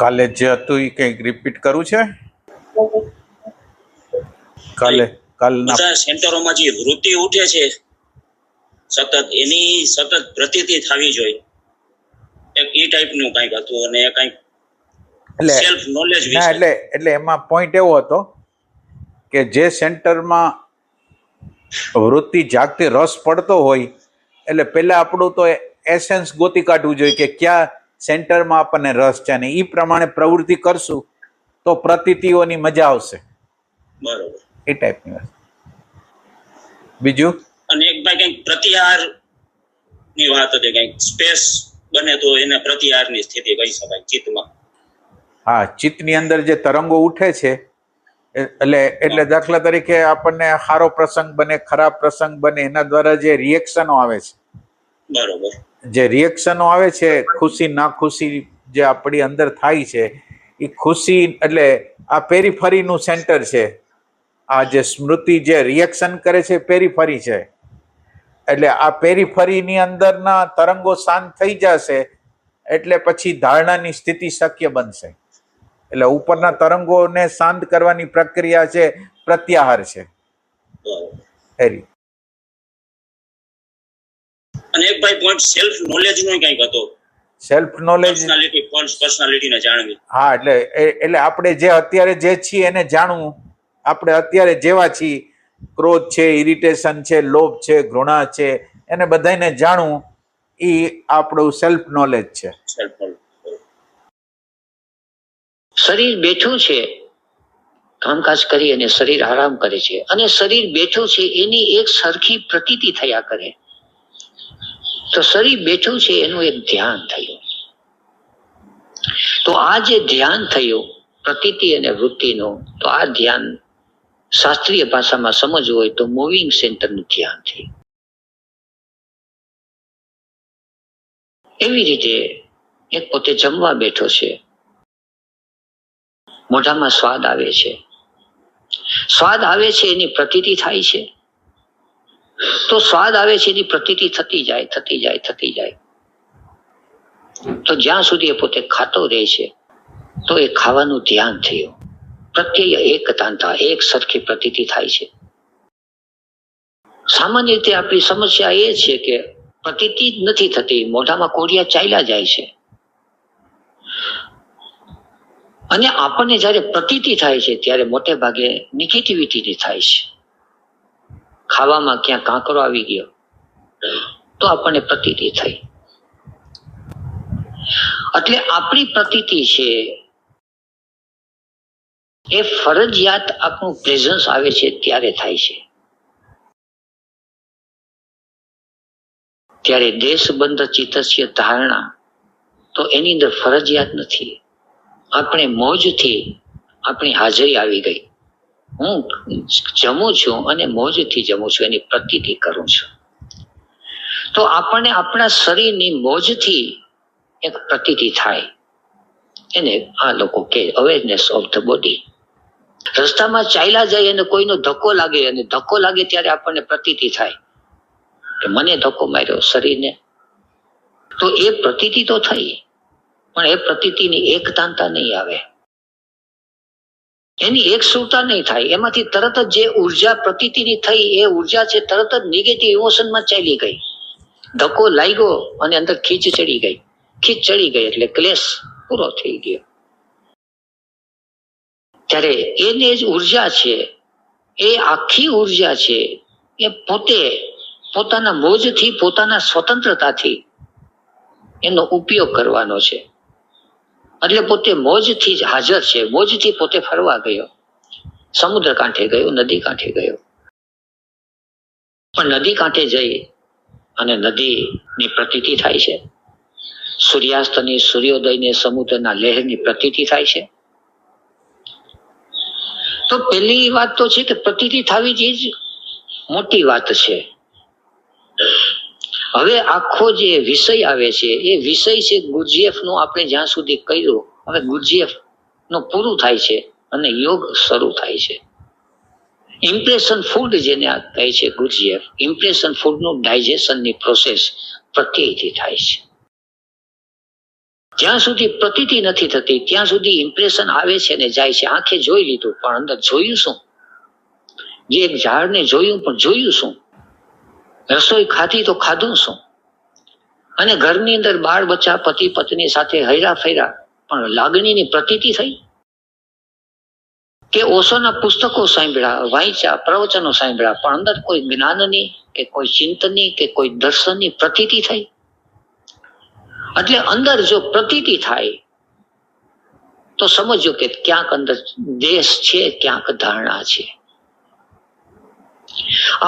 કાલે જે હતું એ કંઈક રિપીટ કરવું છે? કાલે કાલના બધા સેન્ટરોમાં જે વૃત્તિ ઉઠે છે સતત, એની સતત પ્રતીતિ થવી જોઈએ. એક એ ટાઈપનું કંઈક હતું અને કંઈક એટલે સેલ્ફ નોલેજ ના વિશે. એટલે એમાં પોઈન્ટ એવો હતો કે જે સેન્ટરમાં વૃત્તિ જાગતી રસ પડતો હોય એટલે પહેલા આપણું તો એસેન્સ ગોતી કાઢવું જોઈએ કે ક્યાં સેન્ટરમાં આપણને રસ છે, અને એ પ્રમાણે પ્રવૃત્તિ કરશું તો પ્રતીતિઓની મજા આવશે. બરોબર. એ ટાઈપની વાત. બીજું અને એક ભાઈ કંઈક પ્રતિહાર ની વાત હતી, કંઈક સ્પેસ બને તો એને પ્રતિહારની સ્થિતિ કહી શકાય ચિત્તમાં. હા, ચિત્તની અંદર જે તરંગો ઉઠે છે એટલે દાખલા તરીકે આપણને સારો પ્રસંગ બને, ખરાબ પ્રસંગ બને, એના દ્વારા જે રિએક્શનો આવે છે, બરોબર, જે રિએક્શનો આવે છે, ખુશી નાખુશી જે આપણી અંદર થાય છે, એ ખુશી એટલે આ પેરીફરીનું સેન્ટર છે. આ જે સ્મૃતિ જે રિએક્શન કરે છે પેરીફરી છે, એટલે આ પેરીફરીની અંદરના તરંગો શાંત થઈ જશે એટલે પછી ધારણાની સ્થિતિ શક્ય બનશે. એટલે ઉપરના તરંગોને શાંત કરવાની પ્રક્રિયા છે પ્રત્યાહાર છે. બરોબર. અને એક ભાઈ પોઈન્ટ સેલ્ફ નોલેજ નો કંઈક હતો. સેલ્ફ નોલેજ, પર્સનાલિટી, ફોલ્સ પર્સનાલિટીને જાણવી. હા, એટલે આપણે જે અત્યારે જે છીએ એને જાણવું. આપણે અત્યારે જેવા છીએ, ક્રોધ છે, ઇરિટેશન છે, લોભ છે, ઘૃણા છે, એને બધાને જાણવું, એ આપણું સેલ્ફ નોલેજ છે. શરીર બેઠું છે, કામકાજ કરી અને શરીર આરામ કરે છે, અને શરીર બેઠું છે એની એક સરખી પ્રતીતિ થયા કરે. તો શરીર બેઠું છે એનું એક ધ્યાન થયું. તો આ જે ધ્યાન થયું પ્રતીતિ અને વૃત્તિનું, તો આ ધ્યાન શાસ્ત્રીય ભાષામાં સમજવું હોય તો મૂવિંગ સેન્ટરનું ધ્યાન થયું. એવી રીતે એક પોતે જમવા બેઠો છે, મોઢામાં સ્વાદ આવે છે, સ્વાદ આવે છે એની પ્રતીતિ થાય છે. તો સ્વાદ આવે છે એની પ્રતીતિ થતી જાય થતી જાય થતી જાય, તો જ્યાં સુધી એ પોતે ખાતો રહે છે તો એ ખાવાનું ધ્યાન થયું. પ્રત્યય એકતાંતા, એક સરખી પ્રતીતિ થાય છે. સામાન્ય રીતે આપણી સમસ્યા એ છે કે પ્રતીતિ જ નથી થતી, મોઢામાં કોડિયા ચાલ્યા જાય છે. અને આપણને જયારે પ્રતીતિ થાય છે ત્યારે મોટે ભાગે નેગેટિવિટી થાય છે. ખાવામાં ક્યાં કાંકરો આવી ગયો તો આપણને પ્રતીતિ થઈ. એટલે આપણી પ્રતીતિ છે એ ફરજિયાત આપણું પ્રેઝન્સ આવે છે ત્યારે થાય છે. ત્યારે દેશબંધ ચિત્તસ્ય ધારણા તો એની અંદર ફરજિયાત નથી. આપણે મોજથી આપણી હાજરી આવી ગઈ, હું જમું છું અને મોજથી જમું છું, એની પ્રતીતિ કરું છું. તો આપણને આપણા શરીરની મોજથી એક પ્રતીતિ થાય, એને આ લોકો કે અવેરનેસ ઓફ ધ બોડી. રસ્તામાં ચાલ્યા જાય અને કોઈનો ધક્કો લાગે, અને ધક્કો લાગે ત્યારે આપણને પ્રતીતિ થાય કે મને ધક્કો માર્યો શરીરને. તો એ પ્રતીતિ તો થઈ, પણ એ પ્રતીતિની એકતાંતા નહીં આવે, એની એકસૂરતા નહીં થાય. એમાંથી તરત જ જે ઉર્જા પ્રતીતિની થઈ એ ઉર્જા છે તરત જ નેગેટિવ ઇમોશનમાં ચાલી ગઈ. ધક્કો લાગ્યો અને અંદર ખીચ ચડી ગઈ, ખીચ ચડી ગઈ એટલે ક્લેશ પૂરો થઈ ગયો. ત્યારે એને જ ઉર્જા છે, એ આખી ઉર્જા છે, એ પોતે પોતાના મોજથી, પોતાના સ્વતંત્રતાથી એનો ઉપયોગ કરવાનો છે. એટલે પોતે મોજથી જ હાજર છે, મોજથી પોતે ફરવા ગયો, સમુદ્ર કાંઠે ગયો, નદી કાંઠે ગયો. પણ નદી કાંઠે જઈ અને નદીની પ્રતીતિ થાય છે, સૂર્યાસ્તની, સૂર્યોદયની, સમુદ્રના લહેરની પ્રતીતિ થાય છે. તો પહેલી વાત તો છે કે પ્રતીતિ થવી જ મોટી વાત છે. હવે આખો જે વિષય આવે છે એ વિષય છે ગુરજીએફ નું. આપણે જ્યાં સુધી કર્યું, હવે ગુરજીએફ નું પૂરું થાય છે અને યોગ શરૂ થાય છે. ઇમ્પ્રેશન ફૂડ જેને આ કહે છે ગુરજીએફ, ઇમ્પ્રેશન ફૂડ નું ડાયજેશનની પ્રોસેસ પ્રત્યેથી થાય છે. જ્યાં સુધી પ્રતીતિ નથી થતી ત્યાં સુધી ઇમ્પ્રેશન આવે છે ને જાય છે. આંખે જોઈ લીધું પણ અંદર જોયું શું? જે એક ઝાડને જોયું પણ જોયું શું? રસોઈ ખાધી તો ખાધું શું? અને ઘરની અંદર બાળ બચ્ચા પતિ પત્ની સાથે હૈરા ફેરા પણ લાગણીની પ્રતીતિ થઈ? કે ઓશોના પુસ્તકો સાંભળ્યા, વાંચ્યા, પ્રવચનો સાંભળ્યા પણ અંદર કોઈ જ્ઞાનની કે કોઈ ચિંતનની કે કોઈ દર્શનની પ્રતીતિ થઈ? એટલે અંદર જો પ્રતીતિ થાય તો સમજો કે ક્યાંક અંદર દેશ છે, ક્યાંક ધારણા છે.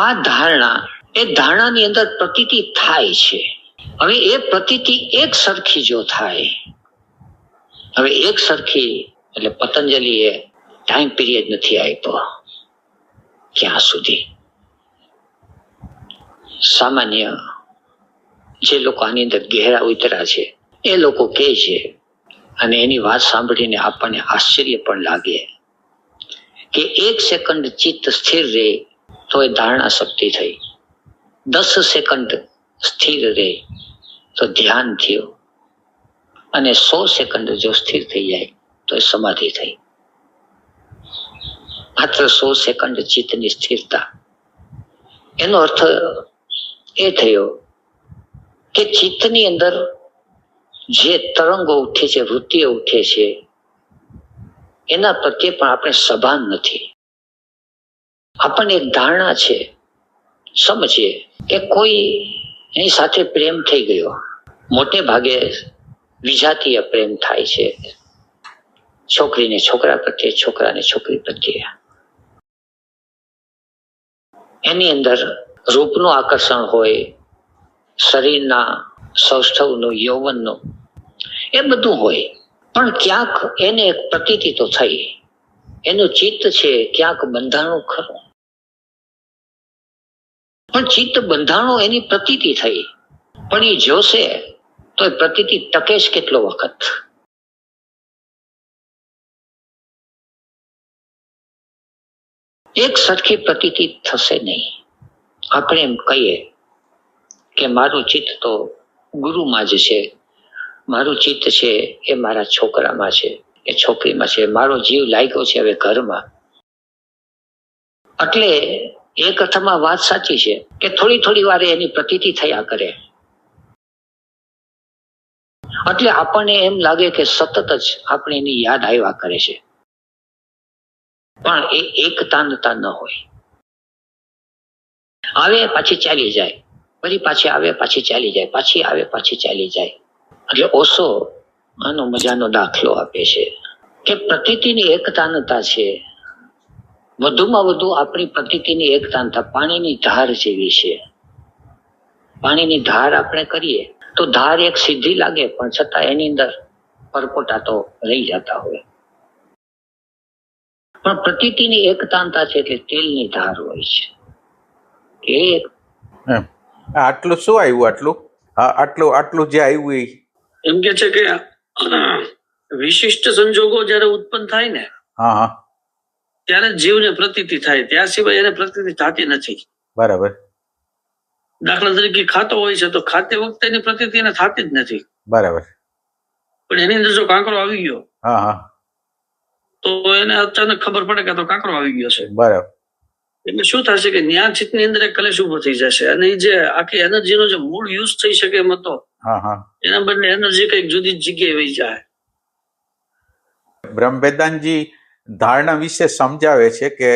આ ધારણા એ ધારણાની અંદર પ્રતીતિ થાય છે. હવે એ પ્રતીતિ એક સરખી જો થાય, હવે એક સરખી એટલે પતંજલિએ ટાઈમ પીરિયડ નથી આપ્યો. ક્યાં સુધી? સામાન્ય જે લોકો આની અંદર ગહેરા ઉતર્યા છે એ લોકો કહે છે, અને એની વાત સાંભળીને આપણને આશ્ચર્ય પણ લાગે કે 1 સેકન્ડ ચિત્ત સ્થિર રહે તો એ ધારણા શક્તિ થઈ, 10 સેકન્ડ સ્થિર રહે તો ધ્યાન થયું, અને 100 સેકન્ડ જો સ્થિર થઈ જાય તો એ સમાધિ થઈ. માત્ર 100 સેકન્ડ ચિત્તની સ્થિરતા. એનો અર્થ એ થયો કે ચિત્તની અંદર જે તરંગો ઉઠે છે, વૃત્તિઓ ઉઠે છે, એના પ્રત્યે પણ આપણે સભાન નથી. આપણને એક ધારણા છે, સમજીએ કે કોઈ એની સાથે પ્રેમ થઈ ગયો. મોટે ભાગે વિજાતીય પ્રેમ થાય છે, છોકરીને છોકરા પ્રત્યે, છોકરાને છોકરી પ્રત્યે. એની અંદર રૂપનું આકર્ષણ હોય, શરીરના સૌષ્ઠવનું, યૌવનનું, એ બધું હોય, પણ ક્યાંક એને એક પ્રતીતિ તો થઈ. એનું ચિત્ત છે ક્યાંક બંધાણું ખરું, પણ ચિત્ત બંધાણું એની પ્રતીતિ થઈ. પણ એ જોશે તો એ પ્રતીતિ ટકે જ કેટલો વખત? એક સરખી પ્રતીતિ થશે નહીં. આપણે એમ કહીએ કે મારું ચિત્ત તો ગુરુમાં જ છે, મારું ચિત્ત છે એ મારા છોકરામાં છે, એ છોકરીમાં છે, મારો જીવ લાગ્યો છે હવે ઘરમાં. એટલે એક અર્થમાં વાત સાચી છે કે થોડી થોડી વારે એની પ્રતીતિ થયા કરે. એટલે આપણને એમ લાગે કે સતત જ આપણે એની યાદ આવ્યા કરે છે, પણ એ એકતાનતા ન હોય. આવે પાછી ચાલી જાય, ફરી પાછી આવે પાછી ચાલી જાય, પાછી આવે પાછી ચાલી જાય. એટલે ઓશો આનો મજાનો દાખલો આપે છે કે પ્રતીતિની એકતાનતા છે. વધુમાં વધુ આપણી પ્રતીતિની એકતાનતા પાણીની ધાર જેવી છે. પાણીની ધાર આપણે કરીએ તો ધાર એક સીધી લાગે, પણ છતાં એની અંદર પરપોટા તો રહી જતા હોય. પણ પ્રતીતિની એકતાનતા છે એટલે તેલની ધાર હોય છે. આટલું શું આવ્યું? આટલું જે આવ્યું એ એમ કે છે કે વિશિષ્ટ સંજોગો જયારે ઉત્પન્ન થાય ને ત્યારે જીવને પ્રતીતિ થાય, ત્યાં સિવાય એને પ્રતીતિ થતી નથી. બરાબર. દાખલા તરીકે ખાતો હોય છે તો ખાતે વખતે એની પ્રતીતિ એને થતી જ નથી. બરાબર. પણ એની અંદર જો કાંકરો આવી ગયો તો એને અચાનક ખબર પડે કે તો કાંકરો આવી ગયો છે. બરાબર. એટલે શું થશે કે ન્યા ચિત્તની અંદર એક કલેશ ઉભો થઈ જશે, અને જે આખી એનર્જીનો જે મૂળ યુઝ થઈ શકે એમ હતો એના બદલે એનર્જી કઈક જુદી જ જગ્યાએ વહી જાય. બ્રહ્મ વેદાંતજી ધારણા વિશે સમજાવે છે કે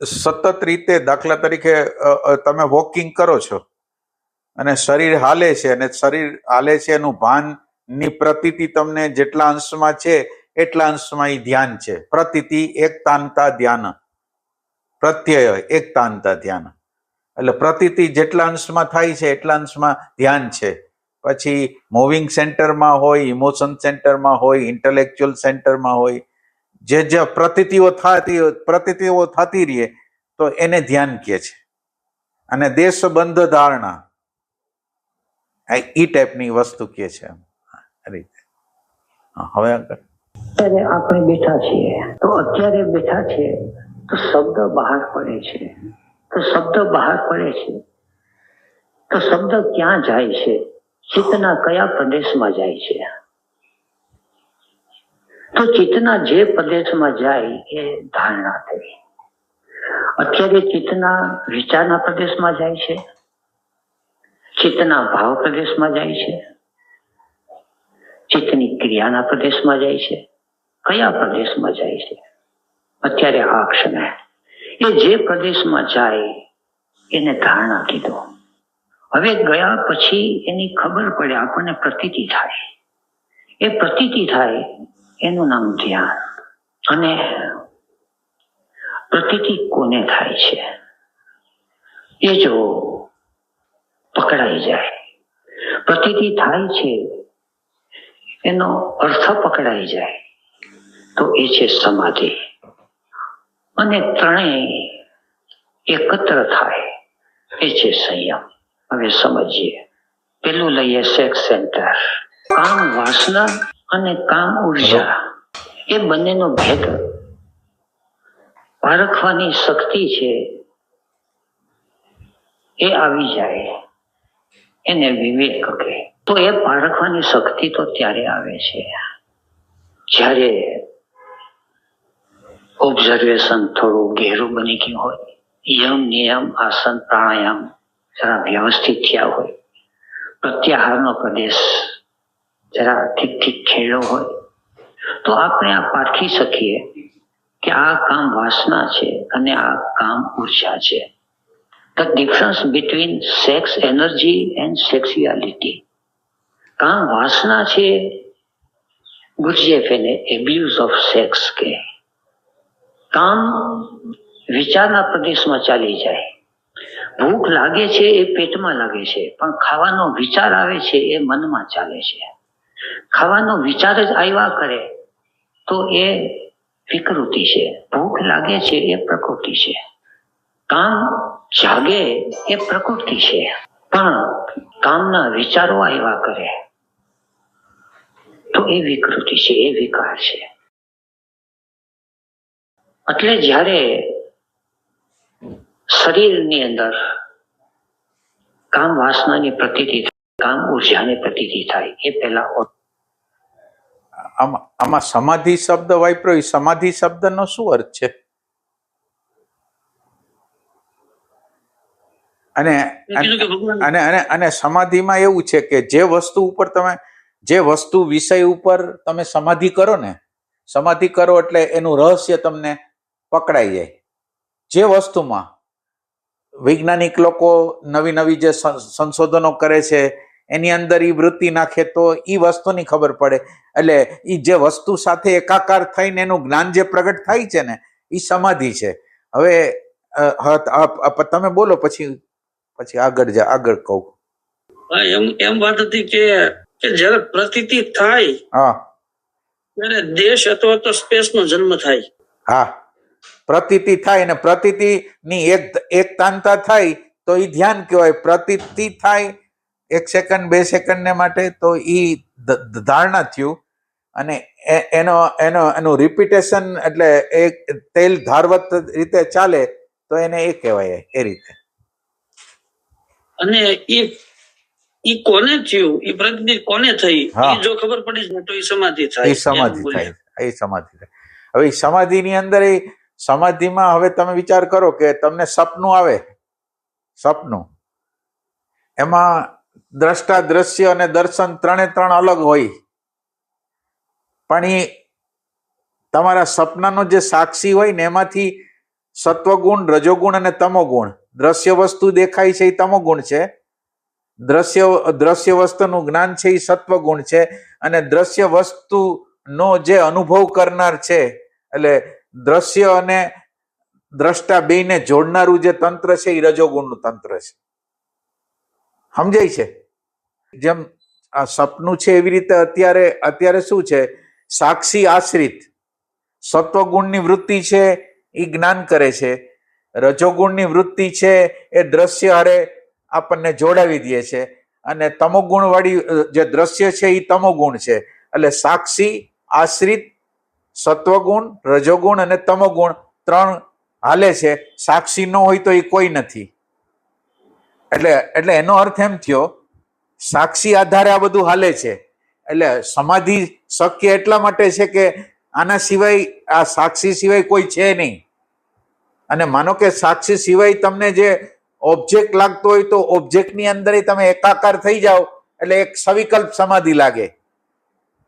સતત રીતે, દાખલા તરીકે તમે વોકિંગ કરો છો અને શરીર હાલે છે, અને શરીર હાલે છે એનું ભાનની પ્રતીતિ તમને જેટલા અંશમાં છે એટલા અંશમાં એ ધ્યાન છે. પ્રતીતિ એકતાનતા ધ્યાન, પ્રત્યય એકતાનતા ધ્યાન. એટલે પ્રતીતિ જેટલા અંશમાં થાય છે એટલા અંશમાં ધ્યાન છે. પછી મૂવિંગ સેન્ટરમાં હોય, ઇમોશન સેન્ટરમાં હોય, ઇન્ટેલેક્ચ્યુઅલ સેન્ટરમાં હોય, જે પ્રતીતિઓ થતી રહે તો એને ધ્યાન કહે છે. અને દેશબંધ ધારણા એ ટાઈપની વસ્તુ કહે છે. હવે અત્યારે આપણે બેઠા છીએ તો અત્યારે બેઠા છીએ તો શબ્દ બહાર પડે છે, તો શબ્દ બહાર પડે છે તો શબ્દ ક્યાં જાય છે ચિત્તના કયા પ્રદેશમાં જાય છે? તો ચિત્તના જે પ્રદેશમાં જાય એ ધારણા થઈ. અત્યારે ચિત્તના વિચારના પ્રદેશમાં જાય છે, ચિત્તના ભાવ પ્રદેશમાં જાય છે, ચિત્તની ક્રિયાના પ્રદેશમાં જાય છે. કયા પ્રદેશમાં જાય છે? અત્યારે આ ક્ષણે એ જે પ્રદેશમાં જાય એને ધારણા કીધો. હવે ગયા પછી એની ખબર પડે, આપણને પ્રતીતિ થાય. એ પ્રતીતિ થાય એનું નામ ધ્યાન. અને પ્રતીતિ કોને થાય છે એ જો પકડાઈ જાય, પ્રતીતિ થાય છે એનો અર્થ પકડાઈ જાય તો એ છે સમાધિ. અને ત્રણેય એકત્ર થાય એ છે સંયમ. હવે સમજીએ. પેલું લઈએ સેક્સ સેન્ટર. કામ વાસના અને કામ ઉર્જા એ બંનેનો ભેદ પારખવાની શક્તિ છે એ આવી જાય એને વિવેક કહે. તો એ પારખવાની શક્તિ તો ત્યારે આવે છે જ્યારે ઓબ્ઝર્વેશન થોડું ઘેરું બની ગયું હોય, યમ નિયમ આસન પ્રાણાયામ જરા વ્યવસ્થિત થયા હોય, પ્રત્યાહારનો પ્રદેશ જરા ઠીક ઠીક ખેડ્યો હોય, તો આપણે આ પારખી શકીએ કે આ કામ વાસના છે અને આ કામ ઉર્જા છે. The difference between sex energy and sexuality. કામ વાસના છે, ગુરજેફ એને એબ્યુઝ ઓફ સેક્સ કે. કામ વિચારના પ્રદેશમાં ચાલી જાય. ભૂખ લાગે છે એ પેટમાં લાગે છે, પણ ખાવાનો વિચાર આવે છે એ મનમાં ચાલે છે. ખાવાનો વિચાર જ આવ્યા કરે તો એ વિકૃતિ છે. ભૂખ લાગે છે એ પ્રકૃતિ છે. કામ જાગે એ પ્રકૃતિ છે, પણ કામના વિચારો આવ્યા કરે તો એ વિકૃતિ છે, એ વિકાર છે. એટલે જ્યારે શરીરની અંદર કામ વાસનાની પ્રતીતિ થાય, કામ ઉર્જાની પ્રતીતિ થાય એ પહેલા આમાં સમાધિ શબ્દ વાપર્યો, એ સમાધિ શબ્દનો શું અર્થ છે? અને અને સમાધિમાં એવું છે કે જે વસ્તુ ઉપર તમે, જે વસ્તુ વિષય ઉપર તમે સમાધિ કરો ને, સમાધિ કરો એટલે એનું રહસ્ય તમને પકડાઈ જાય. જે વસ્તુમાં વૈજ્ઞાનિક લોકો નવી નવી જે સંશોધનો કરે છે એની અંદર એ વૃત્તિ નાખે તો એ વસ્તુની ખબર પડે. એટલે એ જે વસ્તુ સાથે એકાકાર થઈને એનું જ્ઞાન જે પ્રગટ થાય છે ને એ સમાધિ છે. હવે તમે બોલો, પછી આગળ કહું. એમ વાત હતી કે જયારે પ્રતીતિ થાય ત્યારે દેશ અથવા તો સ્પેસ નો જન્મ થાય. હા, પ્રતીતિ થાય ને પ્રતીતિ ની એકતાંતા થાય તો એ ધ્યાન કહેવાય. પ્રતીતિ થાય 1 સેકન્ડ 2 સેકન્ડ ને માટે તો એ ધારણા થયું. અને એનું રિપીટેશન એટલે એક તેલ ધારવત રીતે ચાલે તો એને એ કહેવાય. એ રીતે. અને ઈ કોને થયું, ઈ પ્રતિતિ કોને થઈ, ઈ જો ખબર પડી જાય તો ઈ સમાધિ થાય. એ સમાધિ થાય. હવે સમાધિની અંદર સમાધિમાં હવે તમે વિચાર કરો કે તમને સપનું આવે. સપનું એમાં દ્રષ્ટા, દ્રશ્ય અને દર્શન ત્રણ અલગ હોય, પણ એ તમારા સપનાનો જે સાક્ષી હોય ને એમાંથી સત્વગુણ, રજોગુણ અને તમોગુણ. દ્રશ્ય વસ્તુ દેખાય છે એ તમોગુણ છે, દ્રશ્ય વસ્તુનું જ્ઞાન છે એ સત્વગુણ છે, અને દ્રશ્ય વસ્તુનો જે અનુભવ કરનાર છે એટલે દ્રશ્ય અને દ્રષ્ટા બેયને જોડનારું જે તંત્ર છે એ રજોગુણનું તંત્ર છે. સમજાય છે? જેમ આ સપનું છે એવી રીતે અત્યારે શું છે, સાક્ષી આશ્રિત સત્વગુણની વૃત્તિ છે એ જ્ઞાન કરે છે, રજોગુણની વૃત્તિ છે એ દ્રશ્ય હારે આપણને જોડાવી દે છે, અને તમોગુણ વાળી જે દ્રશ્ય છે એ તમોગુણ છે. એટલે સાક્ષી, આશ્રિત, સત્વગુણ, રજોગુણ અને તમોગુણ 3 હાલે છે. સાક્ષી ન હોય તો એ કોઈ નથી. એટલે એનો અર્થ એમ થયો સાક્ષી આધારે આ બધું હાલે છે. એટલે સમાધિ શક્ય એટલા માટે છે કે આના સિવાય, આ સાક્ષી સિવાય કોઈ છે નહીં. અને માનો કે સાક્ષી સિવાય તમને જે ઓબ્જેક્ટ લાગતો હોય તો ઓબ્જેક્ટની અંદર તમે એકાકાર થઈ જાઓ એટલે એક સવિકલ્પ સમાધિ લાગે.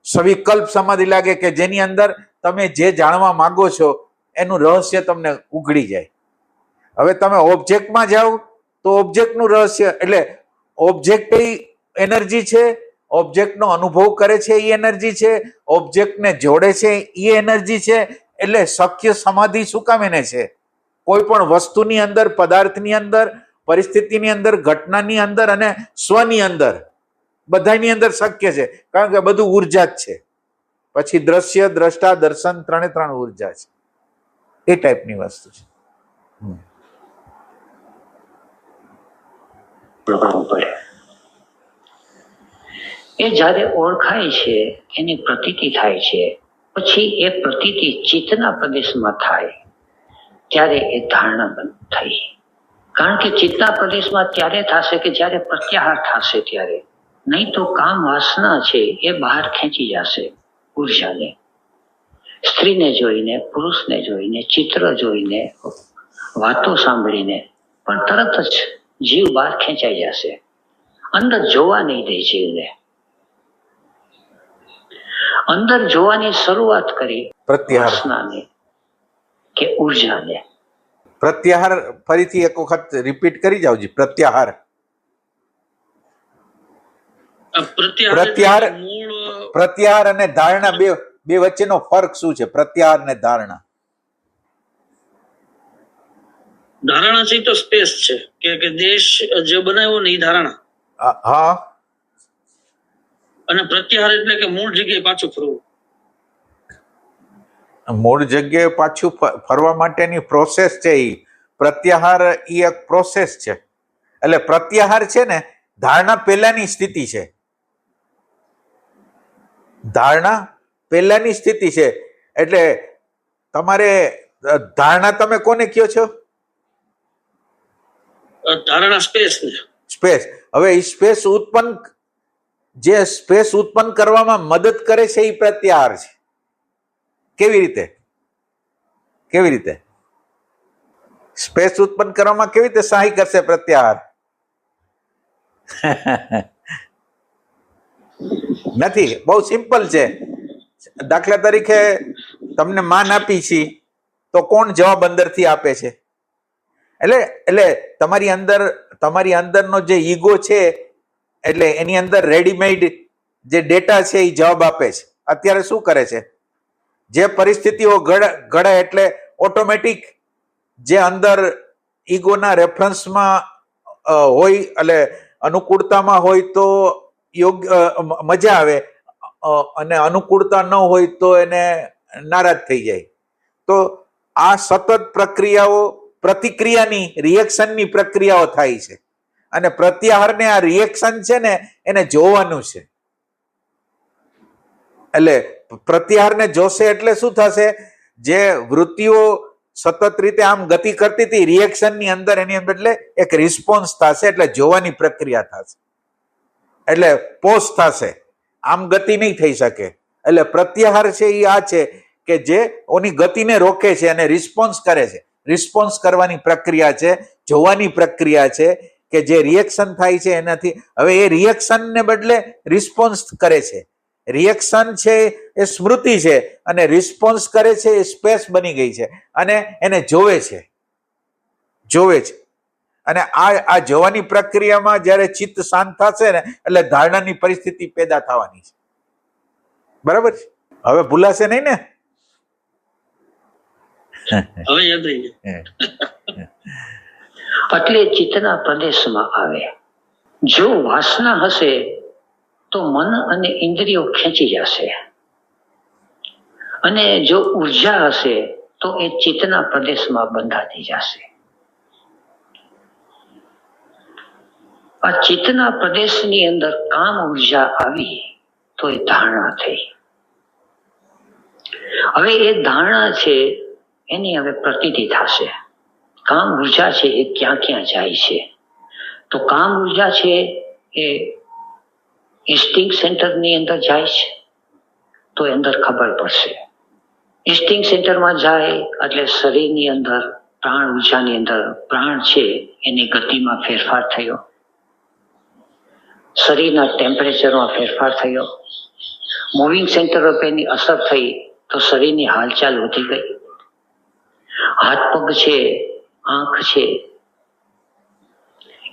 સવિકલ્પ સમાધિ લાગે કે જેની અંદર તમે જે જાણવા માંગો છો એનું રહસ્ય તમને ઉઘડી જાય. હવે તમે ઓબ્જેક્ટમાં જાઓ તો ઓબ્જેક્ટનું રહસ્ય, એટલે ઓબ્જેક્ટ એનર્જી છે, ઓબ્જેક્ટનો અનુભવ કરે છે એ એનર્જી છે, ઓબ્જેક્ટને જોડે છે એ એનર્જી છે. એટલે શક્ય સમાધિ શું કામ એને છે? કોઈ પણ વસ્તુની અંદર, પદાર્થની અંદર, પરિસ્થિતિની અંદર, ઘટનાની અંદર અને સ્વની અંદર, બધાની અંદર શક્ય છે. કારણ કે બધું ઉર્જા જ છે. પછી દ્રશ્ય, દ્રષ્ટા, દર્શન ત્રણે ત્રણ ઉર્જા છે. એ ટાઈપની વસ્તુ છે. પ્રભાવ પડે એ જ્યારે ઓળખાય છે, એની પ્રતીતિ થાય છે, પછી એ પ્રતીતિ ચિત્તના પ્રદેશમાં થાય ત્યારે એ ધારણા થઈ. કારણ કે ચિત્તના પ્રદેશમાં ત્યારે થશે કે જ્યારે પ્રત્યાહાર થશે ત્યારે. નહીં તો કામ વાસના છે એ બહાર ખેંચી જશે ઉર્જાને. સ્ત્રીને જોઈને, પુરુષને જોઈને, ચિત્ર જોઈને, વાતો સાંભળીને પણ તરત જ જીવ બહાર ખેંચાઈ જશે. અંદર જોવા નહીં દે જીવને. અંદર જોવાની શરૂઆત કરી વાસનાને કે ઉર્જાને. પ્રત્યાહાર ફરીથી એક વખત રિપીટ કરી જાવ જી. પ્રત્યાહાર પ્રત્યાહાર અને ધારણા બે વચ્ચેનો ફરક શું છે? પ્રત્યાહાર અને ધારણા. ધારણા છે તો સ્પેસ છે કે દેશ જે બનાવ્યો ને એ ધારણા. હા. અને પ્રત્યાહાર એટલે કે મૂળ જગ્યાએ પાછું ફરવું. મૂળ જગ્યાએ પાછું ફરવા માટેની પ્રોસેસ છે. એ પ્રત્યાહાર એ એક પ્રોસેસ છે. એટલે પ્રત્યાહાર છે ને ધારણા પહેલાની સ્થિતિ છે. ધારણા પહેલાની સ્થિતિ છે. એટલે તમારે ધારણા તમે કોને કહો છો? ધારણા સ્પેસ ને. સ્પેસ. હવે એ સ્પેસ ઉત્પન્ન, જે સ્પેસ ઉત્પન્ન કરવામાં મદદ કરે છે એ પ્રત્યાહાર છે. કેવી રીતે? કેવી રીતે સ્પેસ ઉત્પન્ન કરવામાં કેવી રીતે સહાય કરશે પ્રત્યાહાર? નથી, બહુ સિમ્પલ છે. દાખલા તરીકે તમને માન આપી છે તો કોણ જવાબ અંદરથી આપે છે? એટલે તમારી અંદરનો જે ઈગો છે, એટલે એની અંદર રેડીમેડ જે ડેટા છે એ જવાબ આપે છે. અત્યારે શું કરે છે? જે પરિસ્થિતિઓ ઘડે એટલે ઓટોમેટિક જે અંદર ઈગોના રેફરન્સમાં હોય, એટલે અનુકૂળતામાં હોય તો યોગ્ય મજા આવે, અને અનુકૂળતા ન હોય તો એને નારાજ થઈ જાય. તો આ સતત પ્રક્રિયાઓ, પ્રતિક્રિયાની, રિએક્શનની પ્રક્રિયાઓ થાય છે. અને પ્રત્યાહારને આ રિએક્શન છે ને એને જોવાનું છે. એટલે પ્રત્યાહારને જોશે એટલે શું થશે? જે વૃત્તિઓ સતત રીતે આમ ગતિ કરતી હતી રિએક્શનની અંદર, એની બદલે એક રિસ્પોન્સ થશે. એટલે જોવાની પ્રક્રિયા થશે, એટલે પોઝ થશે. આમ ગતિ નહીં થઈ શકે. એટલે પ્રત્યાહાર છે એ આ છે કે જે ઓની ગતિને રોકે છે અને રિસ્પોન્સ કરે છે. રિસ્પોન્સ કરવાની પ્રક્રિયા છે, જોવાની પ્રક્રિયા છે કે જે રિએક્શન થાય છે એનાથી. હવે એ રિએક્શનને બદલે રિસ્પોન્સ કરે છે. રિએક્શન છે એ સ્મૃતિ છે અને રિસ્પોન્સ કરે છે એ સ્પેસ બની ગઈ છે. અને એને જોવે છે. અને આ જોવાની પ્રક્રિયામાં જ્યારે ચિત્ત શાંત થશે ને એટલે ધારણાની પરિસ્થિતિ પેદા થવાની છે. બરાબર છે? હવે ભૂલાશે નહીં ને? હવે યાદ રહી ગયું. એટલે ચિત્તના પ્રદેશમાં આવે. જો વાસના હશે તો મન અને ઇન્દ્રિયો ખેંચી જશે, અને જો ઉર્જા હશે તો એ ચિત્તના પ્રદેશમાં બંધાતી જશે. આ ચિત્તના પ્રદેશની અંદર કામ ઉર્જા આવી તો એ ધારણા થઈ. હવે એ ધારણા છે એની હવે પ્રતીતિ થશે. કામ ઉર્જા છે એ ક્યાં ક્યાં જાય છે? તો કામ ઉર્જા છે એ ઇન્સ્ટિંક્ટ સેન્ટરની અંદર જાય છે તો અંદર ખબર પડશે. ઇન્સ્ટિંક્ટ સેન્ટરમાં જાય એટલે શરીરની અંદર પ્રાણ ઊર્જાની અંદર પ્રાણ છે એની ગતિમાં ફેરફાર થયો, શરીરના ટેમ્પરેચરમાં ફેરફાર થયો, મૂવિંગ સેન્ટર ઉપર એની અસર થઈ તો શરીરની હાલચાલ વધી ગઈ, હાથ પગ છે, આંખ છે,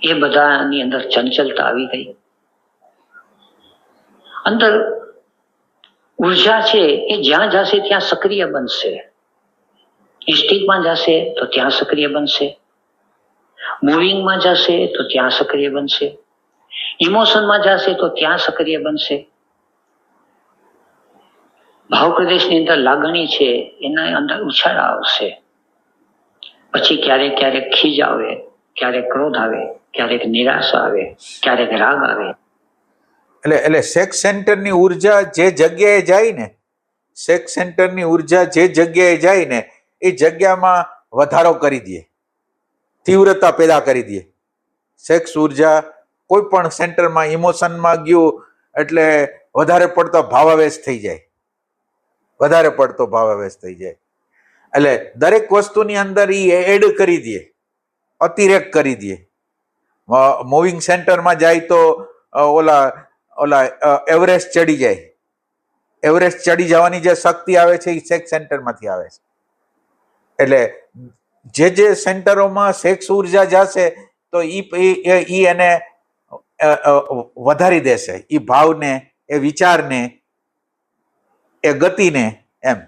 એ બધાની અંદર ચંચલતા આવી ગઈ. અંદર ઉર્જા છે એ જ્યાં જશે ત્યાં સક્રિય બનશે. ઇન્સ્ટિંક્ટમાં જશે તો ત્યાં સક્રિય બનશે, મૂવિંગમાં જશે તો ત્યાં સક્રિય બનશે, ઇમોશનમાં જશે તો ત્યાં સક્રિય બનશે. ભાવ પ્રદેશની અંદર લાગણી છે એના અંદર ઉછાળા આવશે. પછી ક્યારેક ક્યારેક ખીજ આવે, ક્યારેક ક્રોધ આવે, ક્યારેક નિરાશા આવે, ક્યારેક રાગ આવે. એટલે સેક્સ સેન્ટરની ઉર્જા જે જગ્યાએ જાય ને, સેક્સ સેન્ટરની ઉર્જા જે જગ્યાએ જાય ને એ જગ્યામાં વધારો કરી દે, તીવ્રતા પેદા કરી દે. સેક્સ ઉર્જા કોઈ પણ સેન્ટરમાં ઇમોશનમાં ગયું એટલે વધારે પડતો ભાવાવેશ થઈ જાય, વધારે પડતો ભાવાવેશ થઈ જાય. એટલે દરેક વસ્તુની અંદર એ એડ કરી દે, અતિરેક કરી દે. મૂવિંગ સેન્ટરમાં જાય તો ઓલા એવરેસ્ટ ચડી જાય. એવરેસ્ટ ચડી જવાની જે શક્તિ આવે છે એ સેક્સ સેન્ટરમાંથી આવે છે. એટલે જે સેન્ટરોમાં સેક્સ ઉર્જા જશે તો ઈ એને વધારી દેશે, એ ભાવને, એ વિચારને, એ ગતિને. એમ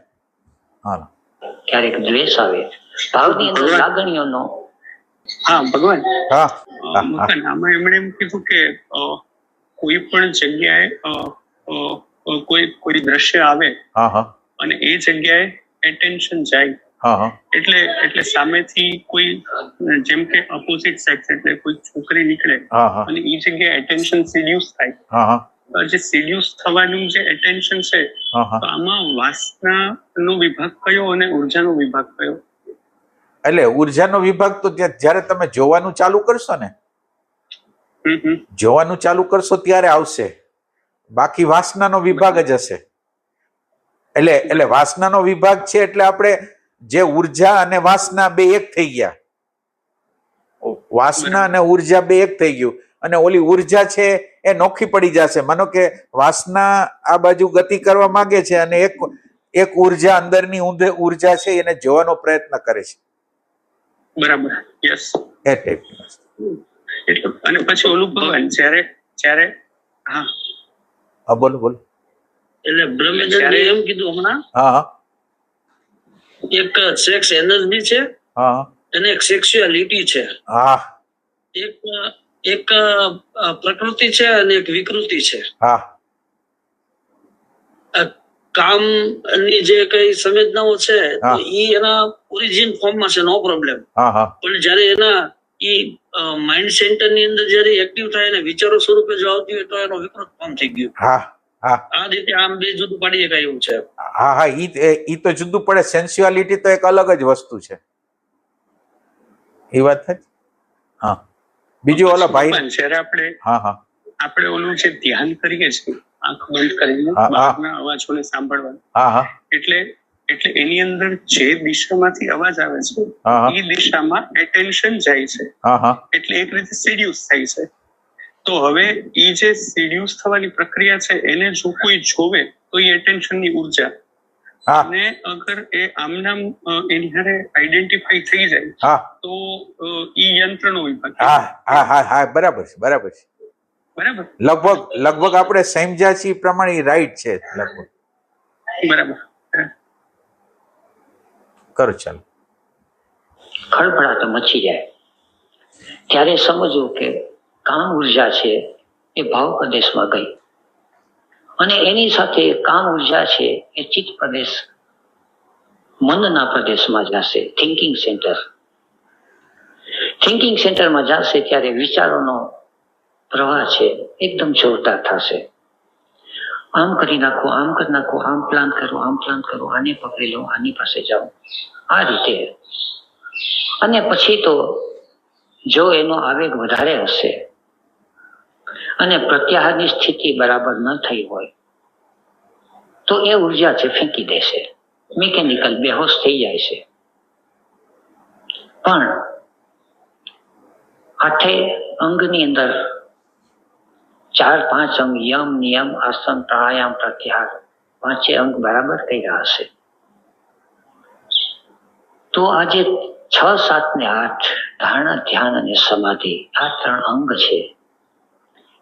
ક્યારેક દ્વેષ આવે, ભાવની અંદર લાગણીઓનો. હા ભગવાન, હા આમાં એમણે એમ કીધું કે કોઈ પણ જગ્યાએ કોઈ દ્રશ્ય આવે અને એ જગ્યાએ એટેન્શન જાય, એટલે સામેથી કોઈ જેમ કે ઓપોઝિટ સેક્સ એટલે કોઈ છોકરી નીકળે અને એ જગ્યાએ એટેન્શન સિડ્યુસ થાય, જે સિડ્યુસ થવાનું જે એટેન્શન છે, તો આમાં વાસનાનો વિભાગ કયો અને ઉર્જાનો વિભાગ કયો? એટલે ઉર્જાનો વિભાગ તો જ્યારે તમે જોવાનું ચાલુ કરશો ને, જોવાનું ચાલુ કરશો ત્યારે આવશે, બાકી વાસનાનો વિભાગ જ હશે. એટલે વાસનાનો વિભાગ છે એટલે આપણે જે ઉર્જા અને વાસના બે એક થઈ ગયા, વાસના અને ઉર્જા બે એક થઈ ગયું, અને ઓલી ઉર્જા છે એ નોખી પડી જશે. માનો કે વાસના આ બાજુ ગતિ કરવા માંગે છે અને એક ઉર્જા અંદરની ઉર્જા છે એને જોવાનો પ્રયત્ન કરે છે. બરાબર, યસ, એ ટાઈપ. એટલે અને પછી ઓલું ભગવાન જ્યારે હા બોલો. એટલે બ્રહ્મચર્ય એમ કીધું હમણાં, હા એક સેક્સ એનર્જી છે અને એક સેક્સ્યુઆલિટી છે. હા એક પ્રકૃતિ છે અને એક વિકૃતિ છે. હા કામ ની જે કઈ સંવેદનાઓ છે એ એના ઓરિજિન ફોર્મમાં છે, નો પ્રોબ્લેમ. પણ જયારે એના માઇન્ડ સેન્ટર ની અંદર જયારે એક્ટિવ થાય અને વિચારો સ્વરૂપે જો આવતી હોય તો એનો વિકૃત ફોર્મ થઈ ગયું. આ રીતે આમ બે જુદું પાડી શકાય એવું છે. હા ઈ તો જુદું પડે. સેન્સ્યુઆલિટી તો એક અલગ જ વસ્તુ છે. એ વાત થાય. હા, બીજું ઓલા ભાઈ, જયારે આપણે ઓલું જે ધ્યાન કરીએ છીએ આંખ બંધ કરીને બહારના અવાજોને સાંભળવાનું, એટલે એની અંદર જે દિશામાંથી અવાજ આવે છે એ દિશામાં એટેન્શન જાય છે, એટલે એક રીતે સિડ્યુસ થાય છે. તો હવે એ જે સિડ્યુસ થવાની પ્રક્રિયા છે એને જો કોઈ જોવે તો એ એટેન્શનની ઉર્જા, અને અગર એ આમનામ એની હારે આઈડેન્ટિફાઈ થઈ જાય તો ઈ યંત્રનો વિભાગ. બરાબર છે. લગભગ આપણે સમજ્યા છીએ પ્રમાણે રાઈટ છે. લગભગ બરાબર. કરો ચાલો. ખળભળાટ મચી જાય ત્યારે સમજવું કે કામ ઉર્જા છે એ ભાવ પ્રદેશમાં ગઈ, અને એની સાથે કામ ઉર્જા છે એ ચિત્ત પ્રદેશ, મનના પ્રદેશમાં જશે. થિંકિંગ સેન્ટરમાં જશે ત્યારે વિચારોનો પ્રવાહ છે એકદમ જોરદાર થશે. આમ કરી નાખો, આમ કરી નાખો, આમ પ્લાન કરો, આને પકડી લો, આની પાસે જાઓ, આ રીતે. અને પછી તો જો એનો આવેગ વધારે હશે અને પ્રત્યાહારની સ્થિતિ બરાબર ન થઈ હોય તો એ ઉર્જા છે ફેંકી દેશે, મિકેનિકલ બેહોશ થઈ જાય છે. પણ આઠે અંગની અંદર 4-5 અંગ યમ, નિયમ, આસન, પ્રાણાયામ, પ્રત્યાહાર 5 અંગ બરાબર કર્યા હશે તો આજે 6, 7 ને 8 ધારણા, ધ્યાન અને સમાધિ આ 3 અંગ છે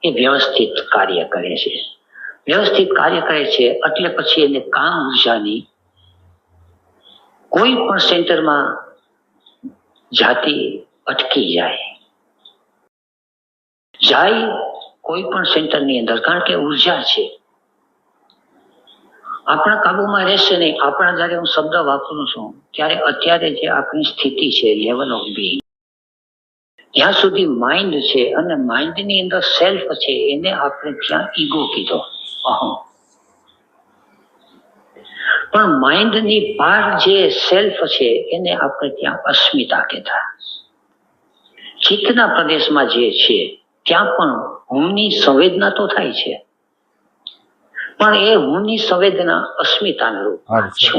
એ વ્યવસ્થિત કાર્ય કરે છે. વ્યવસ્થિત કાર્ય કરે છે એટલે પછી એને કામ ઉર્જાની કોઈ પણ સેન્ટરમાં જાતિ અટકી જાય કોઈ પણ સેન્ટરની અંદર, કારણ કે ઉર્જા છે આપણા કાબુમાં રહેશે નહીં. આપણા જયારે હું શબ્દ વાપરું છું ત્યારે અત્યારે જે આપણી સ્થિતિ છે લેવલ ઓફ બિંગ, ત્યાં સુધી માઇન્ડ છે અને માઇન્ડની અંદર સેલ્ફ છે, એને આપણે ત્યાં ઈગો કીધો, અહમ. પણ માઇન્ડની પાર જે સેલ્ફ છે એને આપણે ત્યાં અસ્મિતા કહેતા. ચિત્તના પ્રદેશમાં જે છે ત્યાં પણ હુંની સંવેદના તો થાય છે, પણ એ હુંની સંવેદના અસ્મિતાના રૂપમાં છે.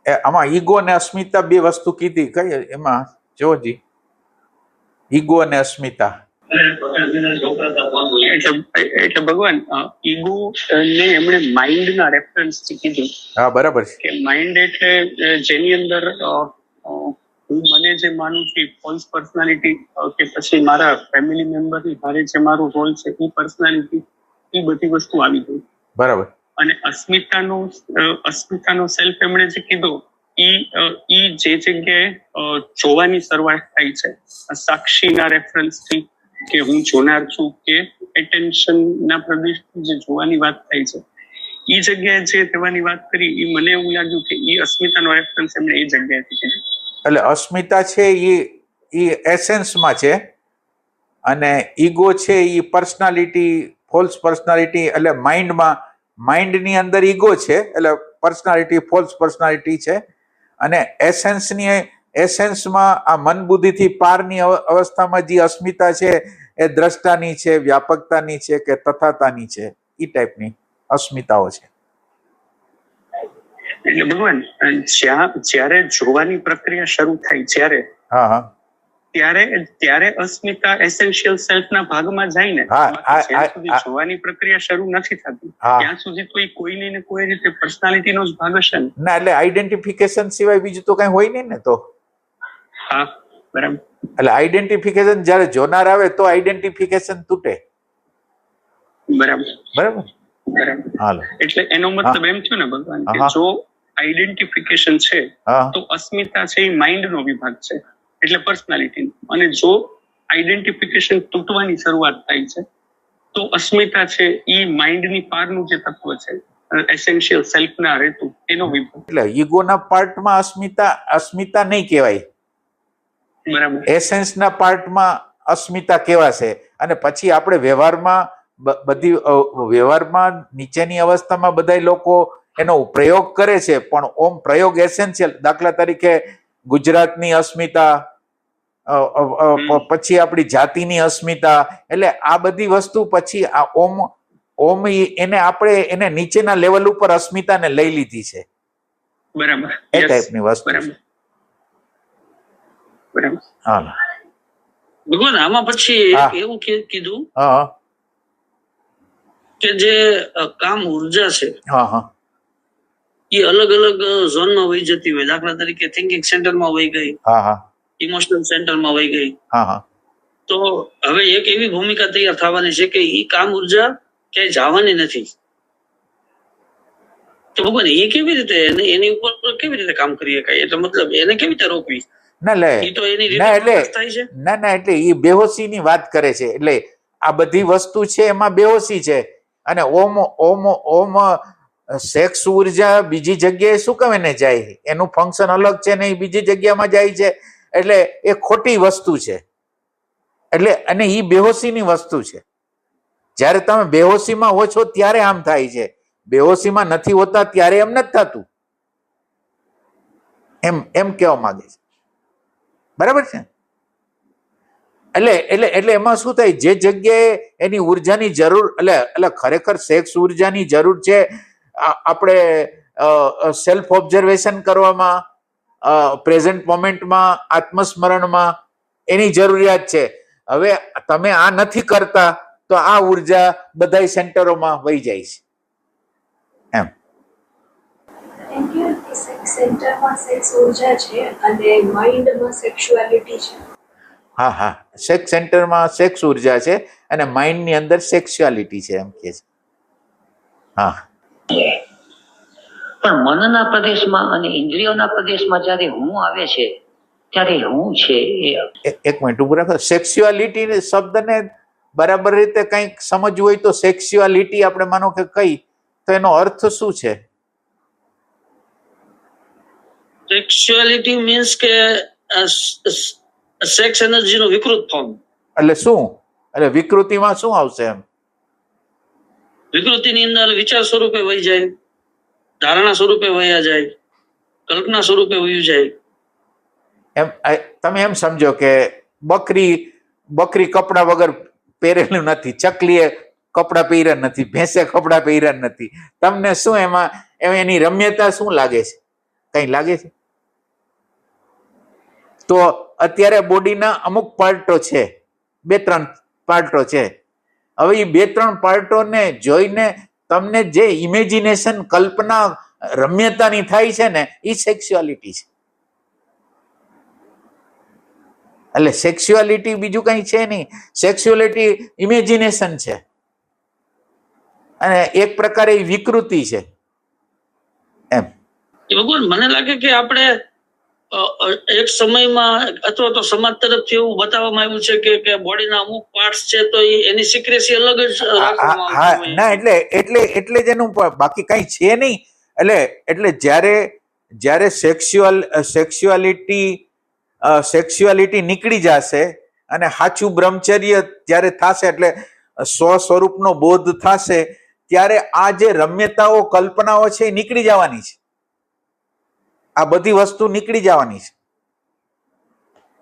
આમાં ઈગો અને અસ્મિતા 2 વસ્તુ કીધી, કઈ એમાં જોજી? ઈગો અને અસ્મિતા એટલે ભગવાન ઈગો ને એમણે માઇન્ડ ના રેફરન્સ થી કીધું. હા, બરાબર છે. કે માઇન્ડ એટલે જેની અંદર હું મને જે માનું છું ફોલ્સ પર્સનાલિટી, કે પછી મારા ફેમિલી મેમ્બર ની હારે જે મારું રોલ છે એ પર્સનાલિટી, એ બધી વસ્તુ આવી ગઈ. બરાબર. અને અસ્મિતાનો સેલ્ફ એમણે જે કીધો ઈ જે જગ્યાએ જોવાની શરૂઆત થાય છે સાક્ષીના રેફરન્સ થી, કે હું જોનાર છું, કે એટેન્શન ના પ્રદેશથી જે જોવાની વાત થાય છે, એ જગ્યાએ જે કહેવાની વાત કરી, એ મને એવું લાગ્યું કે એ અસ્મિતાનો રેફરન્સ એમણે એ જગ્યાએથી કીધું. એટલે અસ્મિતા છે એ એસેન્સમાં છે અને ઈગો છે એ પર્સનાલિટી, ફોલ્સ પર્સનાલિટી, એટલે માઇન્ડની અંદર ઈગો છે એટલે પર્સનાલિટી ફોલ્સ પર્સનાલિટી છે, અને એસેન્સમાં આ મન બુદ્ધિથી પારની અવસ્થામાં જે અસ્મિતા છે એ દ્રષ્ટાની છે, વ્યાપકતાની છે કે તથાતાની છે, એ ટાઈપની અસ્મિતાઓ છે. એટલે ભગવાન જ્યારે જોવાની પ્રક્રિયા શરૂ થાય ત્યારે અસ્મિતા એસેન્શિયલ સેલ્ફ ના ભાગમાં જાય ને, જ્યાં સુધી જોવાની પ્રક્રિયા શરૂ નથી થતી ત્યાં સુધી તો કોઈને ને કોઈ રીતે પર્સનાલિટી નો જ ભાગ હશે ને. ના, એટલે આઈડેન્ટિફિકેશન સિવાય બીજું તો કઈ હોય નહીં ને. તો હા, બરાબર. એટલે આઈડેન્ટિફિકેશન જયારે જોનાર આવે તો આઈડેન્ટિફિકેશન તૂટે. બરાબર. હાલો, એટલે એનો મતલબ એમ થયો ને ભગવાન કે જો આઈડેન્ટિફિકેશન છે તો અસ્મિતા છે એ માઇન્ડ નો વિભાગ છે, એટલે પર્સનાલિટી. અને જો આઈડેન્ટિફિકેશન તૂટવાની શરૂઆત થાય છે તો અસ્મિતા છે એ માઇન્ડ ની પારનું જે તત્વ છે, એસેન્શિયલ સેલ્ફ ના રહેતું, એનો વિભાગ. એટલે ઈગોના પાર્ટમાં અસ્મિતા નહીં કહેવાય, બરાબર. એસેન્સના પાર્ટમાં અસ્મિતા કહેવાશે. અને પછી આપણે વ્યવહારમાં નીચેની અવસ્થામાં બધા લોકો એનો પ્રયોગ કરે છે, પણ ઓમ પ્રયોગ એસેન્શિયલ. દાખલા તરીકે ગુજરાતની અસ્મિતા, પછી આપણી જાતિની અસ્મિતા, એટલે આ બધી વસ્તુ પછી આ ઓમ એને નીચેના લેવલ ઉપર અસ્મિતાને લઈ લીધી છે. બરાબર. એ ટાઈપની વસ્તુ. બરાબર. હા ભગવાન, આમાં પછી એવું કીધું કે જે કામ ઉર્જા છે એ અલગ અલગ ઝોનમાં વહી જતી હોય. દાખલા તરીકે થિંકિંગ સેન્ટરમાં વહી ગઈ, ઇમોશનલ સેન્ટરમાં વહી ગઈ. તો હવે એક એવી ભૂમિકા તૈયાર થવાની છે કે એ કામ ઉર્જા ક્યાંય જવાની નથી. તો ભગવાન એ કેવી રીતે એની ઉપર કેવી રીતે કામ કરી શકાય? એટલે મતલબ એને કેવી રીતે રોકવી? ના, એટલે એ બેહોશીની વાત કરે છે. એટલે આ બધી વસ્તુ છે એમાં બેહોશી છે. અને ઓમ સેક્સ ઉર્જા બીજી જગ્યાએ શું કહે ને જાય, એનું ફંક્શન અલગ છે ને એ બીજી જગ્યામાં જાય છે, એટલે એ ખોટી વસ્તુ છે. એટલે અને એ બેહોશીની વસ્તુ છે. જ્યારે તમે બેહોશીમાં હો છો ત્યારે આમ થાય છે, બેહોશીમાં નથી હોતા ત્યારે એમ નથી થતું. એમ કહેવા માંગે છે. બરાબર છે. એટલે એમાં શું થાય, જે જગ્યાએ એની ઉર્જાની જરૂર, એટલે ખરેખર સેક્સ ઉર્જાની જરૂર છે આપણે સેલ્ફ ઓબ્ઝર્વેશન કરવામાં, પ્રેઝન્ટ મોમેન્ટમાં, આત્મસ્મરણમાં એની જરૂરિયાત છે. હવે તમે આ નથી કરતા તો આ ઉર્જા બધા સેન્ટરોમાં વહી જાય છે એમ. સેન્ટરમાં સેક્સ ઉર્જા છે અને માઇન્ડમાં સેક્સ્યુઆલિટી છે. હા, સેક્સ સેન્ટરમાં સેક્સ ઉર્જા છે અને માઇન્ડની અંદર સેક્સ્યુઆલિટી છે એમ કે છે. હા, પણ મનના પ્રદેશમાં અને ઇન્દ્રિયોના પ્રદેશમાં જ્યારે હું આવે છે ત્યારે હું છે એક મિનિટ ઉભું રાખો. સેક્સ્યુઆલિટી શબ્દને બરાબર રીતે કંઈક સમજવું હોય તો સેક્સ્યુઆલિટી આપણે માનો કે કઈ તો એનો અર્થ શું છે? સેક્સ્યુઆલિટી મીન્સ કે સેક્સ એનર્જીનો વિકૃત ફોર્મ. એટલે શું? એટલે વિકૃતિમાં શું આવશે એમ? વિકૃતિની અંદર વિચાર સ્વરૂપે વહી જાય, ધારણા સ્વરૂપે વહ્યા જાય, કલ્પના સ્વરૂપે વહ્યું જાય. એમ તમે એમ સમજો કે બકરી કપડા વગર પહેરેલું નથી, ચકલીએ કપડા પહેર્યા નથી, ભેંસે કપડા પહેર્યા નથી. તમને શું એમાં એની રમ્યતા શું લાગે છે? કઈ લાગે છે? તો અત્યારે બોડીના અમુક પાર્ટો છે, 2-3 પાર્ટો છે. હવે એ 2-3 પાર્ટોને જોઈને તમને જે ઇમેજિનેશન, કલ્પના, રમ્યતાની થાય છે ને એ સેક્સ્યુઆલિટી છે. એટલે સેક્સ્યુઆલિટી બીજું કઈ છે નહીં. સેક્સ્યુઆલિટી ઇમેજિનેશન છે અને એક પ્રકારે વિકૃતિ છે એમ. ભગવાન, મને લાગે કે આપણે એક સમયમાં અથવા તો સમાજ તરફથી એવું બતાવવામાં આવ્યું છે કે બોડીના અમુક પાર્ટ્સ છે તો એની સિક્રેસી અલગ જ રાખવામાં આવે. ના, એટલે જ એનું બાકી કઈ છે નહીં. એટલે જ્યારે સેક્સ્યુઆલિટી નીકળી જશે અને સાચું બ્રહ્મચર્ય જ્યારે થશે, એટલે સ્વ સ્વરૂપનો બોધ થશે, ત્યારે આ જે રમ્યતાઓ, કલ્પનાઓ છે એ નીકળી જવાની છે. આ બધી વસ્તુ નીકળી જવાની છે.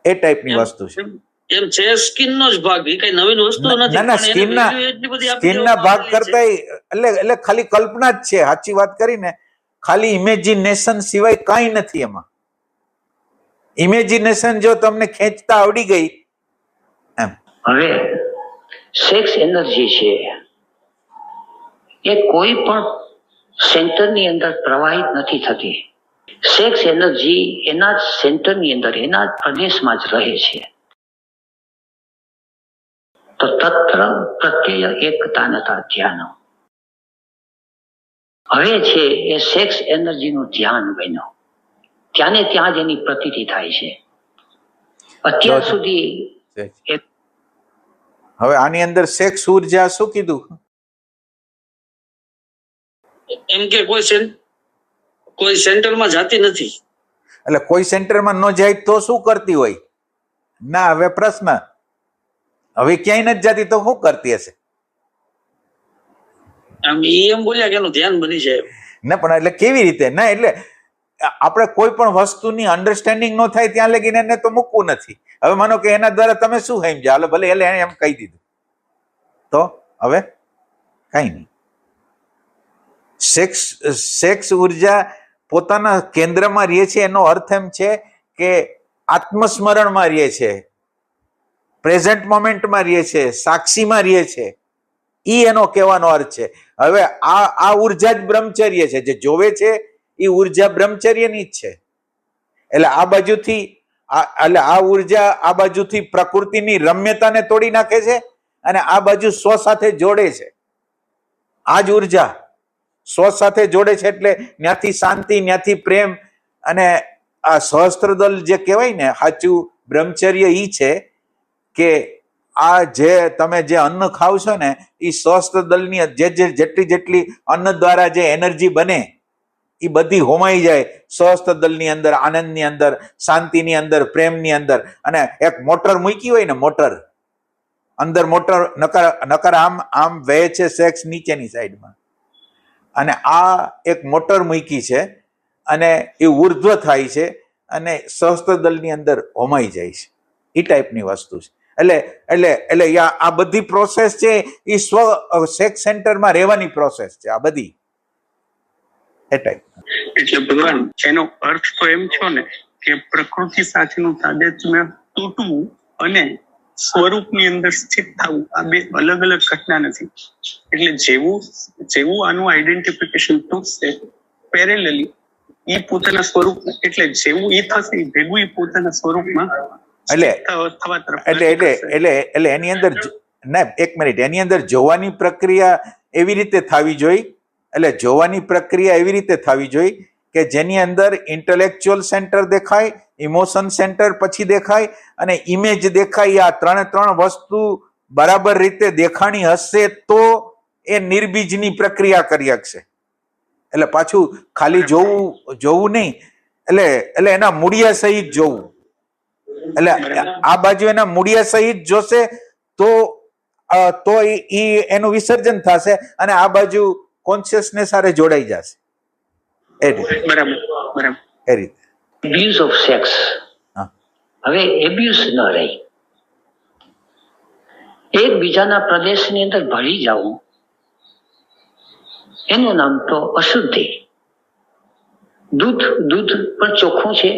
એ ટાઈપની વસ્તુ છે. એમ છે સ્કિનનો જ ભાગ, એ કઈ નવીન વસ્તુ નથી. ના, સ્કિનના ભાગ કરતા એટલે ખાલી કલ્પના જ છે. સાચી વાત કરીને ખાલી ઇમેજિનેશન સિવાય કઈ નથી એમાં. ઇમેજિનેશન જો તમને ખેંચતા આવડી ગઈ એમ. હવે સેક્સ એનર્જી છે એ કોઈ પણ સેન્ટરની અંદર પ્રવાહિત નથી થતી. સેક્સ એનર્જી એના જ સેન્ટરની અંદર, એના જ પ્રદેશમાં જ રહે છે. તો તત્ર પ્રત્યય એકતાનતા ધ્યાન. હવે છે એ સેક્સ એનર્જીનું ધ્યાન બન્યું, ત્યાં ને ત્યાં જ એની પ્રતીતિ થાય છે. અત્યાર સુધી હવે આની અંદર સેક્સ ઉર્જા શું કીધું? એમ કે કોઈ સેન્ટરમાં જાતી નથી. એટલે કોઈ સેન્ટરમાં ન જાય તો શું કરતી હોય? ના, હવે પ્રશ્ન, હવે ક્યાંય નથી જતી તો શું કરતી હશે? એમ બોલ્યા કે એનું ધ્યાન બની જાય. ના, પણ એટલે કેવી રીતે? ના, એટલે આપણે કોઈ પણ વસ્તુની અન્ડરસ્ટેન્ડિંગ ન થાય ત્યાં લગીને એને તો મૂકવું નથી. હવે માનો કે એના દ્વારા તમે શું સમજ્યા, હાલો ભલે એને એમ કહી દીધું તો હવે કઈ નહીં. સેક્સ ઉર્જા પોતાના કેન્દ્રમાં રહે છે, એનો અર્થ એમ છે કે આત્મસ્મરણમાં રહે છે, પ્રેઝન્ટ મોમેન્ટમાં રહે છે, સાક્ષીમાં રહે છે. ઈ એનો કહેવાનો અર્થ છે. હવે આ ઉર્જા જ બ્રહ્મચર્ય છે. જે જોવે છે એ ઉર્જા બ્રહ્મચર્યની જ છે. એટલે આ ઉર્જા આ બાજુથી પ્રકૃતિની રમ્યતાને તોડી નાખે છે અને આ બાજુ સ્વ સાથે જોડે છે. આ જ ઉર્જા સ્વ સાથે જોડે છે એટલે ત્યાંથી શાંતિ, ત્યાંથી પ્રેમ. અને આ સહસ્ત્રદલ જે કહેવાય ને, સાચું બ્રહ્મચર્ય ઈ છે કે આ જે તમે જે અન્ન ખાવ છો ને એ સહસ્ત્રદલની જેટલી અન્ન દ્વારા જે એનર્જી બને એ બધી હોમાઈ જાય સહસ્ત્રદલની અંદર, આનંદની અંદર, શાંતિની અંદર, પ્રેમની અંદર. અને એક મોટર મૂકી હોય ને, મોટર અંદર, મોટર નકર આમ વહે છે સેક્સ નીચેની સાઈડમાં, અને આ એક મોટર મૂકી છે અને એ ઉર્ધ્વ થાય છે અને સહસ્ત્રદલની અંદર હોમાઈ જાય છે. એ ટાઈપની વસ્તુ છે. એટલે એટલે એટલે આ બધી પ્રોસેસ છે એ સેક્સ સેન્ટરમાં રહેવાની પ્રોસેસ છે આ બધી એ ટાઈપ. એટલે ભગવાન એનો અર્થ તો એમ છો ને કે પ્રકૃતિ સાથેનું તાદાત્મ્ય તૂટવું અને સ્વરૂપની અંદર સ્થિત થવું આ બે અલગ અલગ ઘટના નથી. એટલે જેવું આનું આઈડેન્ટિફિકેશન તૂટશે પેરેલલી એ પોતાના સ્વરૂપ એટલે જેવું એ થશે ભેગું એ પોતાના સ્વરૂપમાં એટલે એની અંદર ના એક મિનિટ એની અંદર જોવાની પ્રક્રિયા એવી રીતે થવી જોઈએ. એટલે જોવાની પ્રક્રિયા એવી રીતે થવી જોઈએ કે જેની અંદર ઇન્ટેલેક્ચ્યુઅલ સેન્ટર દેખાય, ઇમોશન સેન્ટર પછી દેખાય અને ઇમેજ દેખાય. આ ત્રણ વસ્તુ બરાબર રીતે દેખાણી હશે તો એ નિર્બીજની પ્રક્રિયા કરી શકશે. એટલે પાછું ખાલી જોવું નહીં, એટલે એના મૂળિયા સહિત જોવું. એટલે આ બાજુ એના મૂળિયા સહિત જોશે તો એનું વિસર્જન થશે અને આ બાજુ કોન્શિયસનેસ સાથે જોડાઈ જશે. એ રીતે એબ્યુઝ ઓફ સેક્સ હવે એબ્યુઝ ન રહી. એકબીજાના પ્રદેશની અંદર ભળી જવું એનું નામ તો અશુદ્ધિ. દૂધ પણ ચોખ્ખું છે,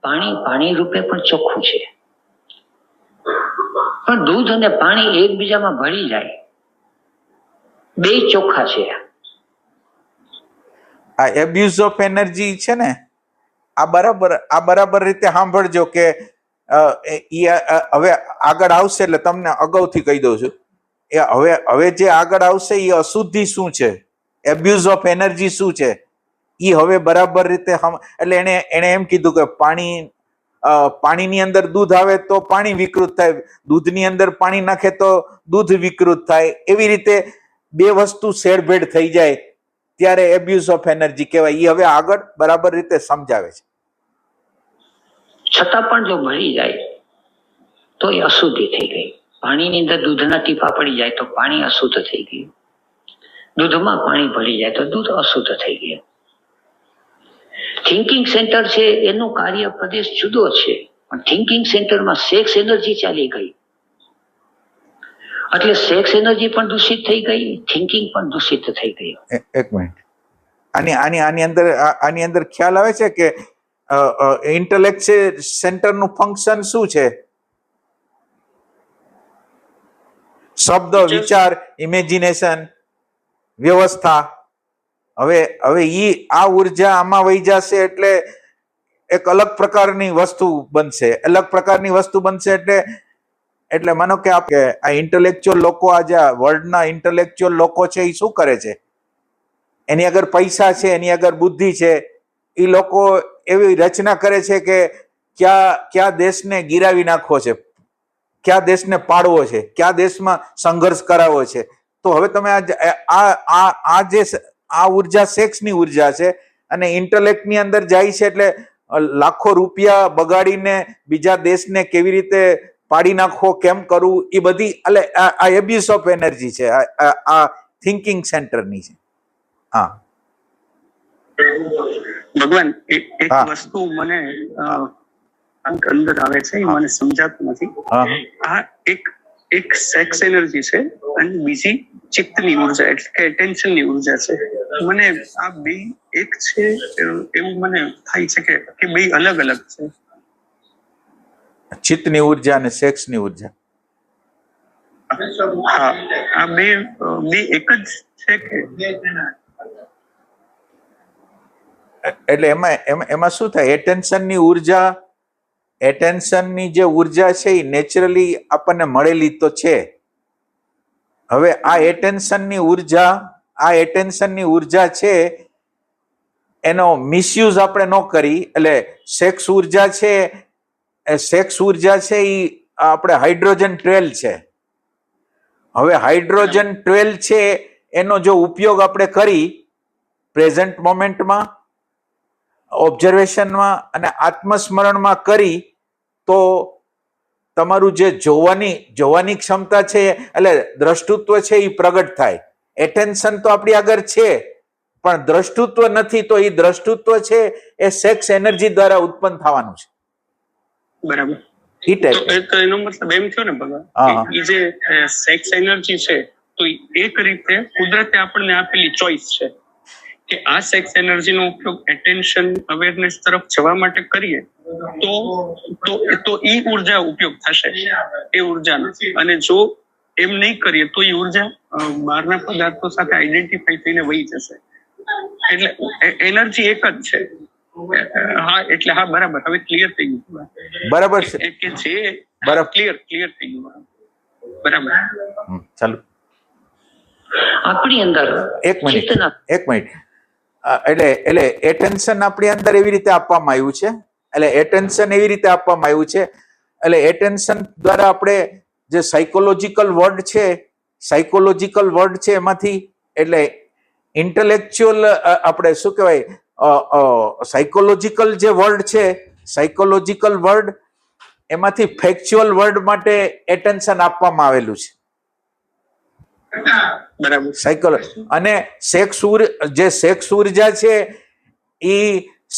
પાણી રૂપે પણ ચોખ્ખું છે, પણ દૂધ અને પાણી એકબીજામાં ભળી જાય બે ચોખ્ખા છે. આ એબ્યુઝ ઓફ એનર્જી છે ને આ બરાબર રીતે સાંભળજો કે હવે આગળ આવશે એટલે તમને અગાઉથી કહી દઉં છું. એ હવે જે આગળ આવશે એ અશુદ્ધિ શું છે, એબ્યુઝ ઓફ એનર્જી શું છે એ હવે બરાબર રીતે એટલે એને એમ કીધું કે પાણીની અંદર દૂધ આવે તો પાણી વિકૃત થાય, દૂધની અંદર પાણી નાખે તો દૂધ વિકૃત થાય. એવી રીતે બે વસ્તુ શેરભેડ થઈ જાય ત્યારે એબ્યુઝ ઓફ એનર્જી કહેવાય. એ હવે આગળ બરાબર રીતે સમજાવે છે. છતાં પણ જો ભળી જાય તો એ અશુદ્ધિ થઈ ગઈ. પાણીની અંદર દૂધના ટીપા પડી જાય તો પાણી અશુદ્ધ થઈ ગયું, દૂધમાં પાણી ભળી જાય તો દૂધ અશુદ્ધ થઈ ગયું. થિંકિંગ સેન્ટર છે એનું કાર્ય પ્રદેશ જુદો છે, પણ થિંકિંગ સેન્ટરમાં સેક્સ એનર્જી ચાલી ગઈ એટલે સેક્સ એનર્જી પણ દૂષિત થઈ ગઈ, થિંકિંગ પણ દૂષિત થઈ ગઈ. એક મિનિટ આની અંદર ખ્યાલ આવે છે કે ઇન્ટેલેક્ટ સેન્ટરનું ફંક્શન શું છે? શબ્દ, વિચાર, ઇમેજિનેશન, વ્યવસ્થા. હવે આ ઉર્જા આમાં વહી જશે એટલે એક અલગ પ્રકારની વસ્તુ બનશે. એટલે માનો કે આ ઇન્ટેલેક્ચ્યુઅલ લોકો, આજે વર્લ્ડના ઇન્ટેલેક્ચ્યુઅલ લોકો છે એ શું કરે છે? એની આગળ પૈસા છે, એની આગળ બુદ્ધિ છે, એ લોકો એવી રચના કરે છે કે કયા દેશને ગિરાવી નાખવો છે, કયા દેશને પાડવો છે, કયા દેશમાં સંઘર્ષ કરાવવો છે. તો હવે તમે આ ઉર્જા સેક્સની ઉર્જા છે અને ઇન્ટેલેક્ટની અંદર જાય છે એટલે લાખો રૂપિયા બગાડીને બીજા દેશને કેવી રીતે પાડી નાખવો, કેમ કરવું, એ બધી એટલે આ એબ્યુઝ ઓફ એનર્જી છે, આ થિંકિંગ સેન્ટરની છે. હા ભગવાન એક વસ્તુ મને અંદર આવે છે, મને સમજાતું નથી. આ એક સેક્સ એનર્જી છે અને બીજી ચિત્તની ઉર્જા એટલે કે એટેન્શનની ઉર્જા છે. મને આ બે એક છે એવું મને થાય છે કે બે અલગ અલગ છે. ચિત્તની ઉર્જા અને સેક્સની ઉર્જા. હા, આ બે એક જ છે કે? એટલે એમાં શું થાય? એટેન્શનની જે ઉર્જા છે એ નેચરલી આપણને મળેલી તો છે. હવે આ એટેન્શનની ઉર્જા છે એનો મિસયુઝ આપણે ન કરી. એટલે સેક્સ ઉર્જા છે એ આપણે હાઇડ્રોજન 12 છે. હવે હાઇડ્રોજન 12 છે એનો જો ઉપયોગ આપણે કરી પ્રેઝન્ટ મોમેન્ટમાં, ઓબ્ઝર્વેશનમાં અને આત્મસ્મરણમાં કરી તો તમારું જે જોવાની ક્ષમતા છે એટલે દ્રષ્ટૃત્વ છે એ પ્રગટ થાય. એટેન્શન તો આપણી આગળ છે પણ દ્રષ્ટૃત્વ નથી, તો એ દ્રષ્ટૃત્વ છે એ સેક્સ એનર્જી દ્વારા ઉત્પન્ન થવાનું છે. બરાબર. ઈ ટાઈપ. તો એનો મતલબ એમ થયો ને ભગવાન, એ જે સેક્સ એનર્જી છે તો એક રીતે કુદરતે આપણને આપેલી ચોઈસ છે કે આ સેક્સ એનર્જી નો ઉપયોગ એટેન્શન અવેરનેસ તરફ જવા માટે કરીએ તો ઈ ઉર્જા ઉપયોગ થશે એ ઉર્જાનો, અને જો એમ નહીં કરીએ તો એ ઉર્જા બહારના પદાર્થો સાથે આઈડેન્ટિફાઈ થઈને વહી જશે. એટલે એનર્જી એક જ છે. હા એટલે હા બરાબર, હવે ક્લિયર થઈ ગયું. બરાબર છે કે જે બરાબર ક્લિયર થઈ ગયું. બરાબર. ચાલો આપણી અંદર એક મિનિટ એટલે એટેન્શન આપણી અંદર એવી રીતે આપવામાં આવ્યું છે, એટલે એટેન્શન દ્વારા આપણે જે સાયકોલોજીકલ વર્ડ છે એમાંથી એટલે ઇન્ટેલેક્ચ્યુઅલ આપણે શું કહેવાય સાયકોલોજીકલ જે વર્ડ છે, સાયકોલોજીકલ વર્ડ એમાંથી ફેક્ચ્યુઅલ વર્ડ માટે એટેન્શન આપવામાં આવેલું છે. બરાબર. અને સેક્સ ઉર્જા છે એ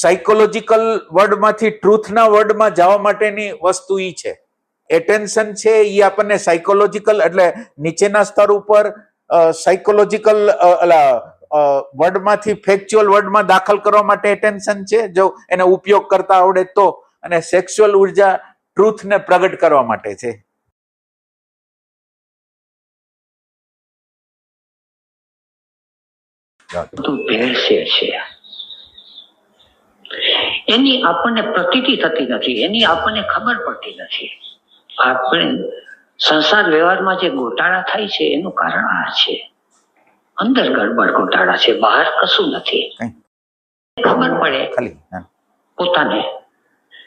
સાયકોલોજીકલ વર્ડમાંથી ટ્રુથના વર્ડમાં જવા માટેની વસ્તુ ઈ છે. એટેન્શન છે એ આપણને સાયકોલોજીકલ એટલે નીચેના સ્તર ઉપર સાયકોલોજીકલ વર્ડમાંથી ફેક્ચ્યુઅલ વર્ડમાં દાખલ કરવા માટે એટેન્શન છે, જો એને ઉપયોગ કરતા આવડે તો. અને સેક્સ્યુઅલ ઉર્જા ટ્રુથને પ્રગટ કરવા માટે છે. ભેળસેળ છે, એની આપણને પ્રતીતિ થતી નથી, એની આપણને ખબર પડતી નથી. આપણે સંસાર વ્યવહારમાં જે ગોટાળા થાય છે એનું કારણ આ છે, અંદર ગડબડ ગોટાળા છે, બહાર કશું નથી. ખબર પડે પોતાને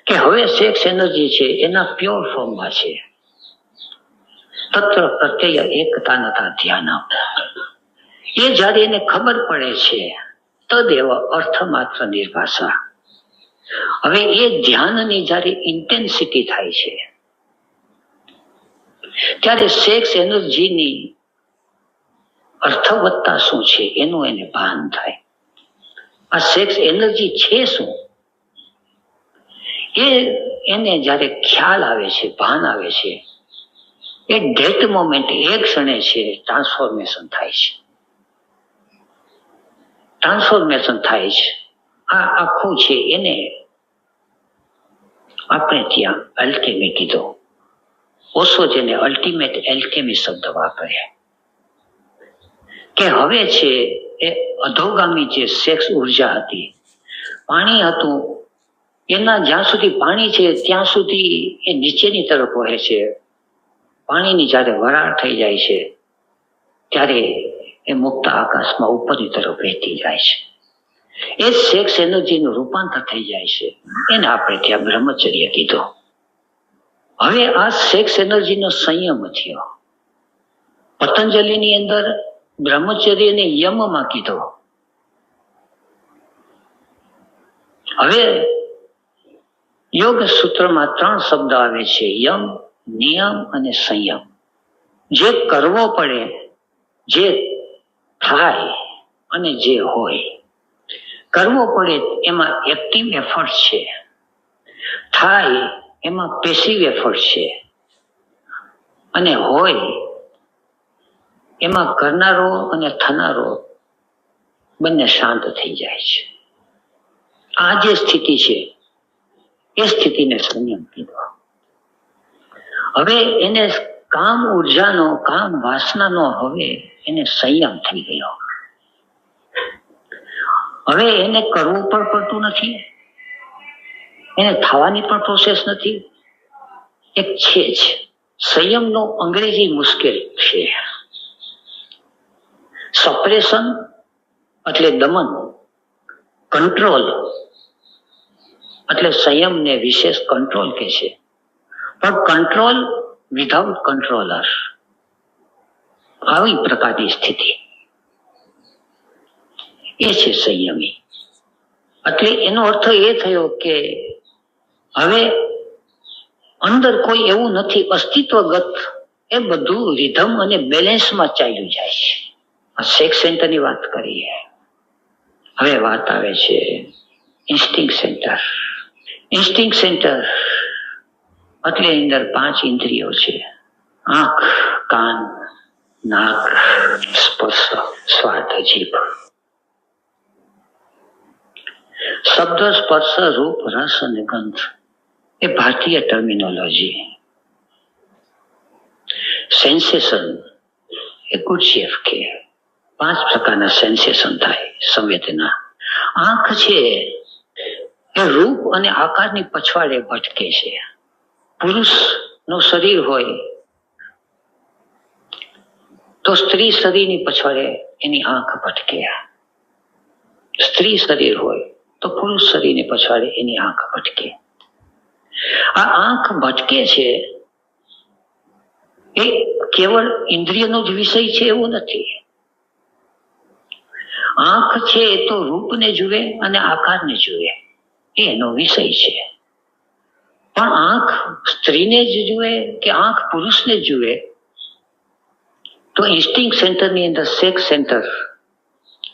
કે હવે સેક્સ એનર્જી છે એના પ્યોર ફોર્મમાં છે. તત્ર પ્રત્યય એકતા નતા ધ્યાન એ જયારે એને ખબર પડે છે તદેવ અર્થ માત્ર નિર્ભાષા. હવે એ ધ્યાનની જયારે ઇન્ટેન્સિટી થાય છે ત્યારે સેક્સ એનર્જીની અર્થવત્તા શું છે એનું એને ભાન થાય. આ સેક્સ એનર્જી છે શું એને જયારે ખ્યાલ આવે છે, ભાન આવે છે, એ ડેટ મોમેન્ટ એ ક્ષણે છે ટ્રાન્સફોર્મેશન થાય છે. આ આખું છે એને આપણે ત્યાં અલ્કેમી કીધો. ઓશો જેને અલ્ટિમેટ એલ્કેમી શબ્દ વાપરે કે હવે છે એ અધોગામી જે સેક્સ ઉર્જા હતી, પાણી હતું, એના જ્યાં સુધી પાણી છે ત્યાં સુધી એ નીચેની તરફ વહે છે. પાણીની જયારે વરાળ થઈ જાય છે ત્યારે એ મુક્ત આકાશમાં ઉપરની તરફ વહેતી જાય છે. એ સેક્સ એનર્જીનું રૂપાંતર થઈ જાય છે, એને આપણે ત્યાં બ્રહ્મચર્ય કીધો. હવે આ સેક્સ એનર્જીનો સંયમ થયો. પતંજલિની અંદર બ્રહ્મચર્યને યમમાં કીધો. હવે યોગ સૂત્રમાં 3 શબ્દ આવે છે, યમ, નિયમ અને સંયમ. જે કરવો પડે, જે થાય અને જે હોય. કરવો પડે એમાં એક્ટિવ એફર્ટ છે, થાય એમાં પેસિવ એફર્ટ છે, અને હોય એમાં કરનારો અને થનારો બંને શાંત થઈ જાય છે. આ જે સ્થિતિ છે એ સ્થિતિને સંયમ કીધો. હવે એને કામ ઉર્જાનો, કામ વાસનાનો હવે એને સંયમ થઈ ગયો. હવે એને કરવું પણ પડતું નથી, એને થવાની પણ પ્રોસેસ નથી, એક છે જ. સંયમનો અંગ્રેજી મુશ્કેલ છે. સપ્રેશન એટલે દમન, કંટ્રોલ એટલે સંયમને વિશેષ કંટ્રોલ કે છે, પણ કંટ્રોલ વિધાઉટ કંટ્રોલર, આવી પ્રકારની સ્થિતિ એ છે સંયમી. એટલે એનો અર્થ એ થયો કે હવે અંદર કોઈ એવું નથી અસ્તિત્વગત, એ બધું રિધમ અને બેલેન્સમાં ચાલ્યું જાય છે. આ સેક્સ સેન્ટરની વાત કરીએ. હવે વાત આવે છે ઇન્સ્ટિંક્ટ સેન્ટર. ઇન્સ્ટિંક્ટ સેન્ટર એટલે એની અંદર 5 ઇન્દ્રિયો છે: આંખ, કાન, નાક, સ્પર્શ, સ્વાદ, જીભ. શબ્દ, સ્પર્શ, રૂપ, રસ અને ગંધ એ ભારતીય ટર્મિનોલોજી. સેન્સેશન એ ગુડશેફ કે 5 પ્રકારના સેન્સેશન થાય, સંવેદના. આંખ છે એ રૂપ અને આકારની પછવાડે ભટકે છે. પુરુષ નું શરીર હોય તો સ્ત્રી શરીરની પછવાડે એની આંખ ભટકે. સ્ત્રી શરીર હોય તો પુરુષ શરીરની પછવાડે એની આંખ ભટકે. આ આંખ ભટકે છે એ કેવળ ઇન્દ્રિયનો જ વિષય છે એવું નથી. આંખ છે એ તો રૂપને જુએ અને આકારને જુએ, એનો વિષય છે. પણ આંખ સ્ત્રીને જ જુએ કે આંખ પુરુષને જુએ તો ઇન્સ્ટિંક્ટ સેન્ટરની અંદર સેક્સ સેન્ટર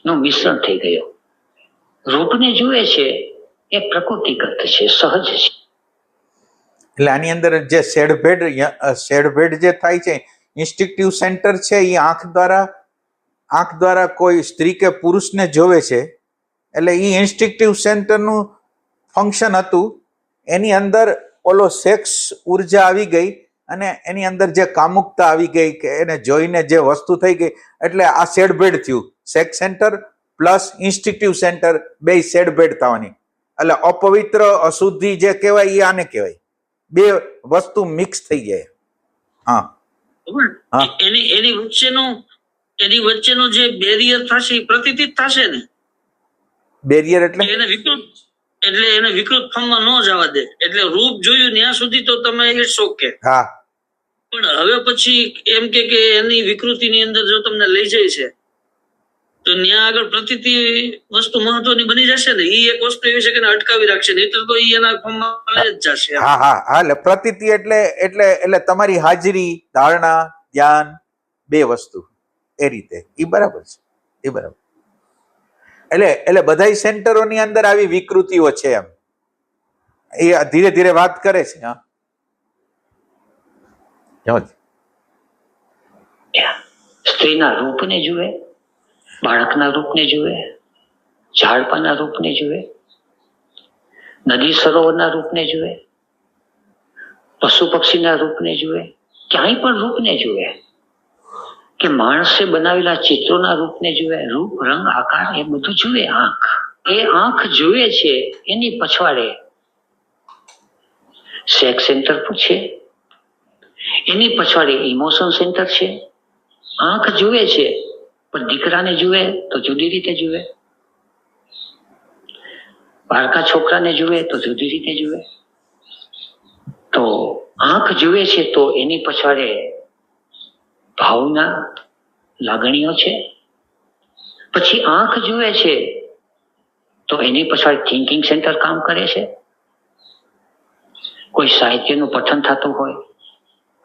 નું મિશ્રણ થઈ ગયું. રૂપને જુએ છે એ પ્રકૃતિગત છે, સહજ છે. એટલે આની અંદર જે શેડભેડ જે થાય છે, ઇન્સ્ટિંક્ટિવ સેન્ટર છે, એ આંખ દ્વારા કોઈ સ્ત્રી કે પુરુષને જોવે છે. એટલે એ ઇન્સ્ટિંક્ટિવ સેન્ટરનું ફંક્શન હતું. એની અંદર ઓલો સેક્સ ઉર્જા આવી ગઈ અને એની અંદર જે કામુકતા આવી ગઈ કે એને જોઈને જે વસ્તુ થઈ ગઈ, એટલે આ શેડભેડ થયું. સેક્સ સેન્ટર પ્લસ ઇન્સ્ટિંક્ટિવ સેન્ટર બે શેડભેડ થવાની. એટલે અપવિત્ર અશુદ્ધિ જે કહેવાય એ આને કહેવાય. બે વસ્તુ મિક્સ થઈ જાય. હા, એની વચ્ચેનો જે બેરિયર થશે એ પ્રતીતિત થશે ને. બેરિયર એટલે એને વિકૃત ફોર્મમાં ન જવા દે. એટલે રૂપ જોયું ત્યાં સુધી તો તમે ઇટ્સ ઓકે. હા, પણ હવે પછી એમ કે એની વિકૃતિની અંદર જો તમને લઈ જાય છે તો ત્યાં આગળ પ્રતીતિ વસ્તુ મહત્વની બની જશે ને. એ એક વસ્તુ એવી છે કે અટકાવી રાખશે, નહીં તો એ એના ફોર્મમાં જ જશે. હા, એટલે પ્રતીતિ એટલે તમારી હાજરી, ધારણા, ધ્યાન, બે વસ્તુ એ રીતે. એ બરાબર છે, એ બરાબર. એટલે બધા સેન્ટરોની અંદર આવી વિકૃતિઓ છે એમ એ ધીરે ધીરે વાત કરે છે. હા, સ્ત્રીના રૂપને જુએ, બાળકના રૂપને જુએ, ઝાડપાના રૂપને જુએ, નદી સરોવરના રૂપને જુએ, પશુ પક્ષીના રૂપને જુએ, ક્યાંય પણ રૂપને જુએ, કે માણસે બનાવેલા ચિત્રોના રૂપને જુએ. રૂપ, રંગ, આકાર એ બધું જુએ આંખ. એ આંખ જુએ છે એની પછવાડે સેક્સ સેન્ટર છે, એની પછવાડે ઇમોશન સેન્ટર છે. આંખ જુએ છે પણ દીકરાને જુએ તો જુદી રીતે જુએ, બાળકા છોકરાને જુએ તો જુદી રીતે જુએ. તો આંખ જુએ છે તો એની પછવાડે ભાવના, લાગણીઓ છે. પછી આંખ જુએ છે તો એની પછાડ થિંકિંગ સેન્ટર કામ કરે છે. કોઈ સાહિત્યનું પઠન થતું હોય,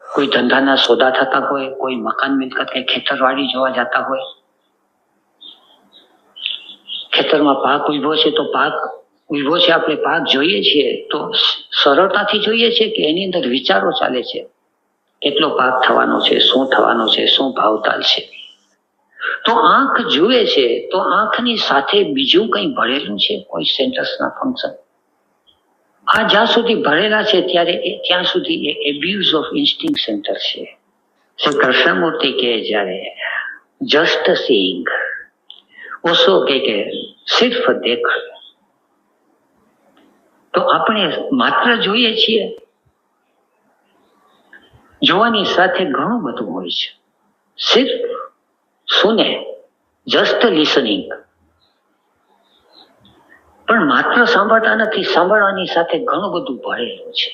કોઈ ધંધાના સોદા થતા હોય, કોઈ મકાન મિલકત કે ખેતરવાડી જોવા જતા હોય, ખેતરમાં પાક ઉભો છે તો આપણે પાક જોઈએ છીએ તો સરળતાથી જોઈએ છે કે એની અંદર વિચારો ચાલે છે. કેટલો પાક થવાનો છે, શું થવાનો છે, શું ભાવતાલ છે. તો આંખ જુએ છે તો આંખની સાથે બીજું કંઈ ભળેલું છે, કોઈ સેન્ટર્સના ફંક્શન. આ જ્યાં સુધી ભળેલા છે ત્યાં સુધી એ એબ્યુઝ ઓફ ઇન્સ્ટિંક્ટ સેન્ટર છે. શ્રી કૃષ્ણમૂર્તિ કે જ્યારે જસ્ટ સીઈંગ ઓસો કે સિર્ફ દેખ. તો આપણે માત્ર જોઈએ છીએ, જોવાની સાથે ઘણું બધું હોય છે. સિર્ફ સુને, જસ્ટ લિસનિંગ. પણ માત્ર સાંભળતા નથી, સાંભળવાની સાથે ઘણું બધું ભળેલું છે.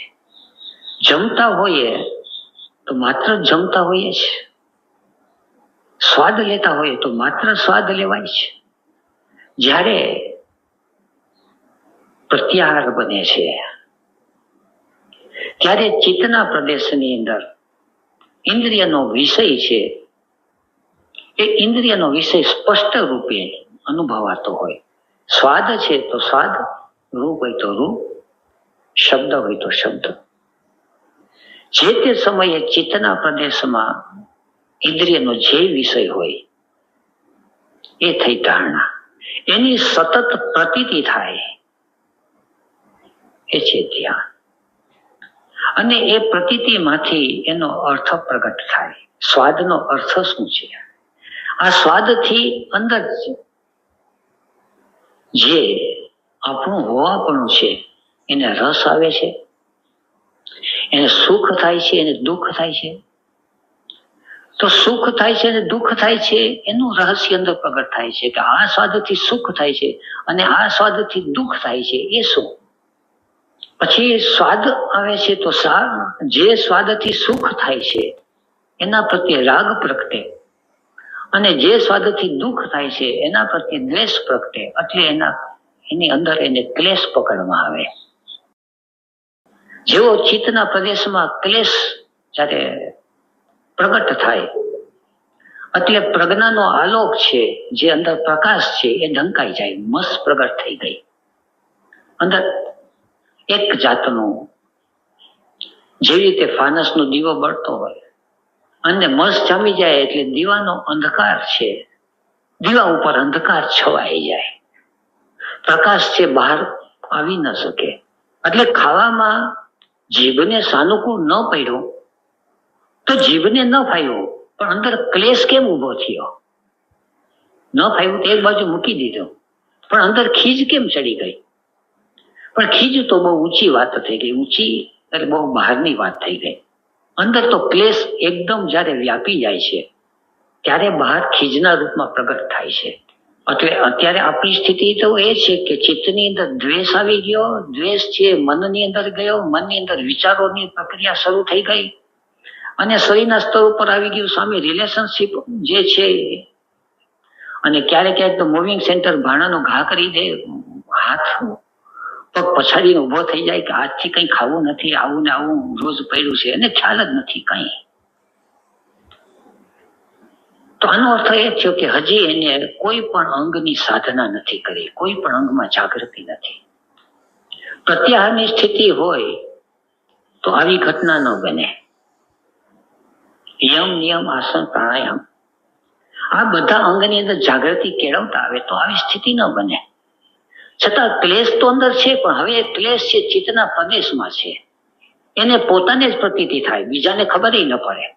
જમતા હોઈએ તો માત્ર જમતા હોઈએ છે, સ્વાદ લેતા હોઈએ તો માત્ર સ્વાદ લેવાય છે. જ્યારે પ્રત્યાહાર બને છે ત્યારે ચિત્તના પ્રદેશની અંદર ઇન્દ્રિયનો વિષય છે, એ ઇન્દ્રિયનો વિષય સ્પષ્ટ રૂપે અનુભવાતો હોય. સ્વાદ છે તો સ્વાદ, રૂપ હોય તો રૂપ, શબ્દ હોય તો શબ્દ. જે તે સમયે ચિત્તના પ્રદેશમાં ઇન્દ્રિયનો જે વિષય હોય એ થઈ ધારણા. એની સતત પ્રતીતિ થાય એ છે ધ્યાન. અને એ પ્રતીતિમાંથી એનો અર્થ પ્રગટ થાય. સ્વાદનો અર્થ શું છે? આ સ્વાદથી અંદર જે આપણું હોવાપણું છે એને રસ આવે છે, એને સુખ થાય છે, એને દુઃખ થાય છે. તો સુખ થાય છે અને દુઃખ થાય છે એનું રહસ્ય અંદર પ્રગટ થાય છે કે આ સ્વાદથી સુખ થાય છે અને આ સ્વાદથી દુઃખ થાય છે. એ શું? પછી સ્વાદ આવે છે તો જે સ્વાદથી સુખ થાય છે એના પ્રત્યે રાગ પ્રગટે અને જે સ્વાદથી દુઃખ થાય છે એના પ્રત્યે દ્વેષ પ્રગટે. એટલે એની અંદર એને ક્લેશ પકડવામાં આવે. જેવો ચિત્તના પ્રદેશમાં ક્લેશ જ્યારે પ્રગટ થાય એટલે પ્રજ્ઞાનો આલોક છે, જે અંદર પ્રકાશ છે એ ઢંકાઈ જાય. મસ પ્રગટ થઈ ગઈ અંદર એક જાતનું, જેવી રીતે ફાનસનો દીવો બળતો હોય અને મસ જામી જાય એટલે દીવાનો અંધકાર છે, દીવા ઉપર અંધકાર છવાઈ જાય, પ્રકાશ છે બહાર આવી ન શકે. એટલે ખાવામાં જીભને સાનુકૂળ ન પડ્યો તો જીભને ન ફાવ્યું, પણ અંદર ક્લેશ કેમ ઉભો થયો? ન ફાવ્યું તો એક બાજુ મૂકી દીધો, પણ અંદર ખીજ કેમ ચડી ગઈ? પણ ખીજ તો બહુ ઊંચી વાત થઈ ગઈ. ઊંચી એટલે બહુ બહારની વાત થઈ ગઈ. અંદર તો ક્લેશ એકદમ જયારે વ્યાપી જાય છે ત્યારે બહાર ખીજના રૂપમાં પ્રગટ થાય છે. એટલે અત્યારે આપણી સ્થિતિ તો એ છે કે ચિત્તની અંદર દ્વેષ આવી ગયો, દ્વેષ છે મનની અંદર ગયો, મનની અંદર વિચારોની પ્રક્રિયા શરૂ થઈ ગઈ અને શરીરના સ્તર ઉપર આવી ગયું સામે રિલેશનશીપ જે છે. અને ક્યારેક ક્યારેક તો મૂવિંગ સેન્ટર ભાણાનો ઘા કરી દે, હાથ પગ પછાડીને ઉભો થઈ જાય કે આજથી કઈ ખાવું નથી, આવું ને આવું રોજ પડ્યું છે, એને ખ્યાલ જ નથી કઈ. તો આનો અર્થ એ થયો કે હજી એને કોઈ પણ અંગની સાધના નથી કરી, કોઈ પણ અંગમાં જાગૃતિ નથી. પ્રત્યાહારની સ્થિતિ હોય તો આવી ઘટના ન બને. યમ નિયમ આસન પ્રાણાયામ આ બધા અંગની અંદર જાગૃતિ કેળવતા આવે તો આવી સ્થિતિ ન બને. છતાં ક્લેશ તો અંદર છે, પણ હવે એ ક્લેશ છે ચિત્તના પ્રદેશમાં છે, એને પોતાને જ પ્રતીતિ થાય, બીજાને ખબર ન પડે.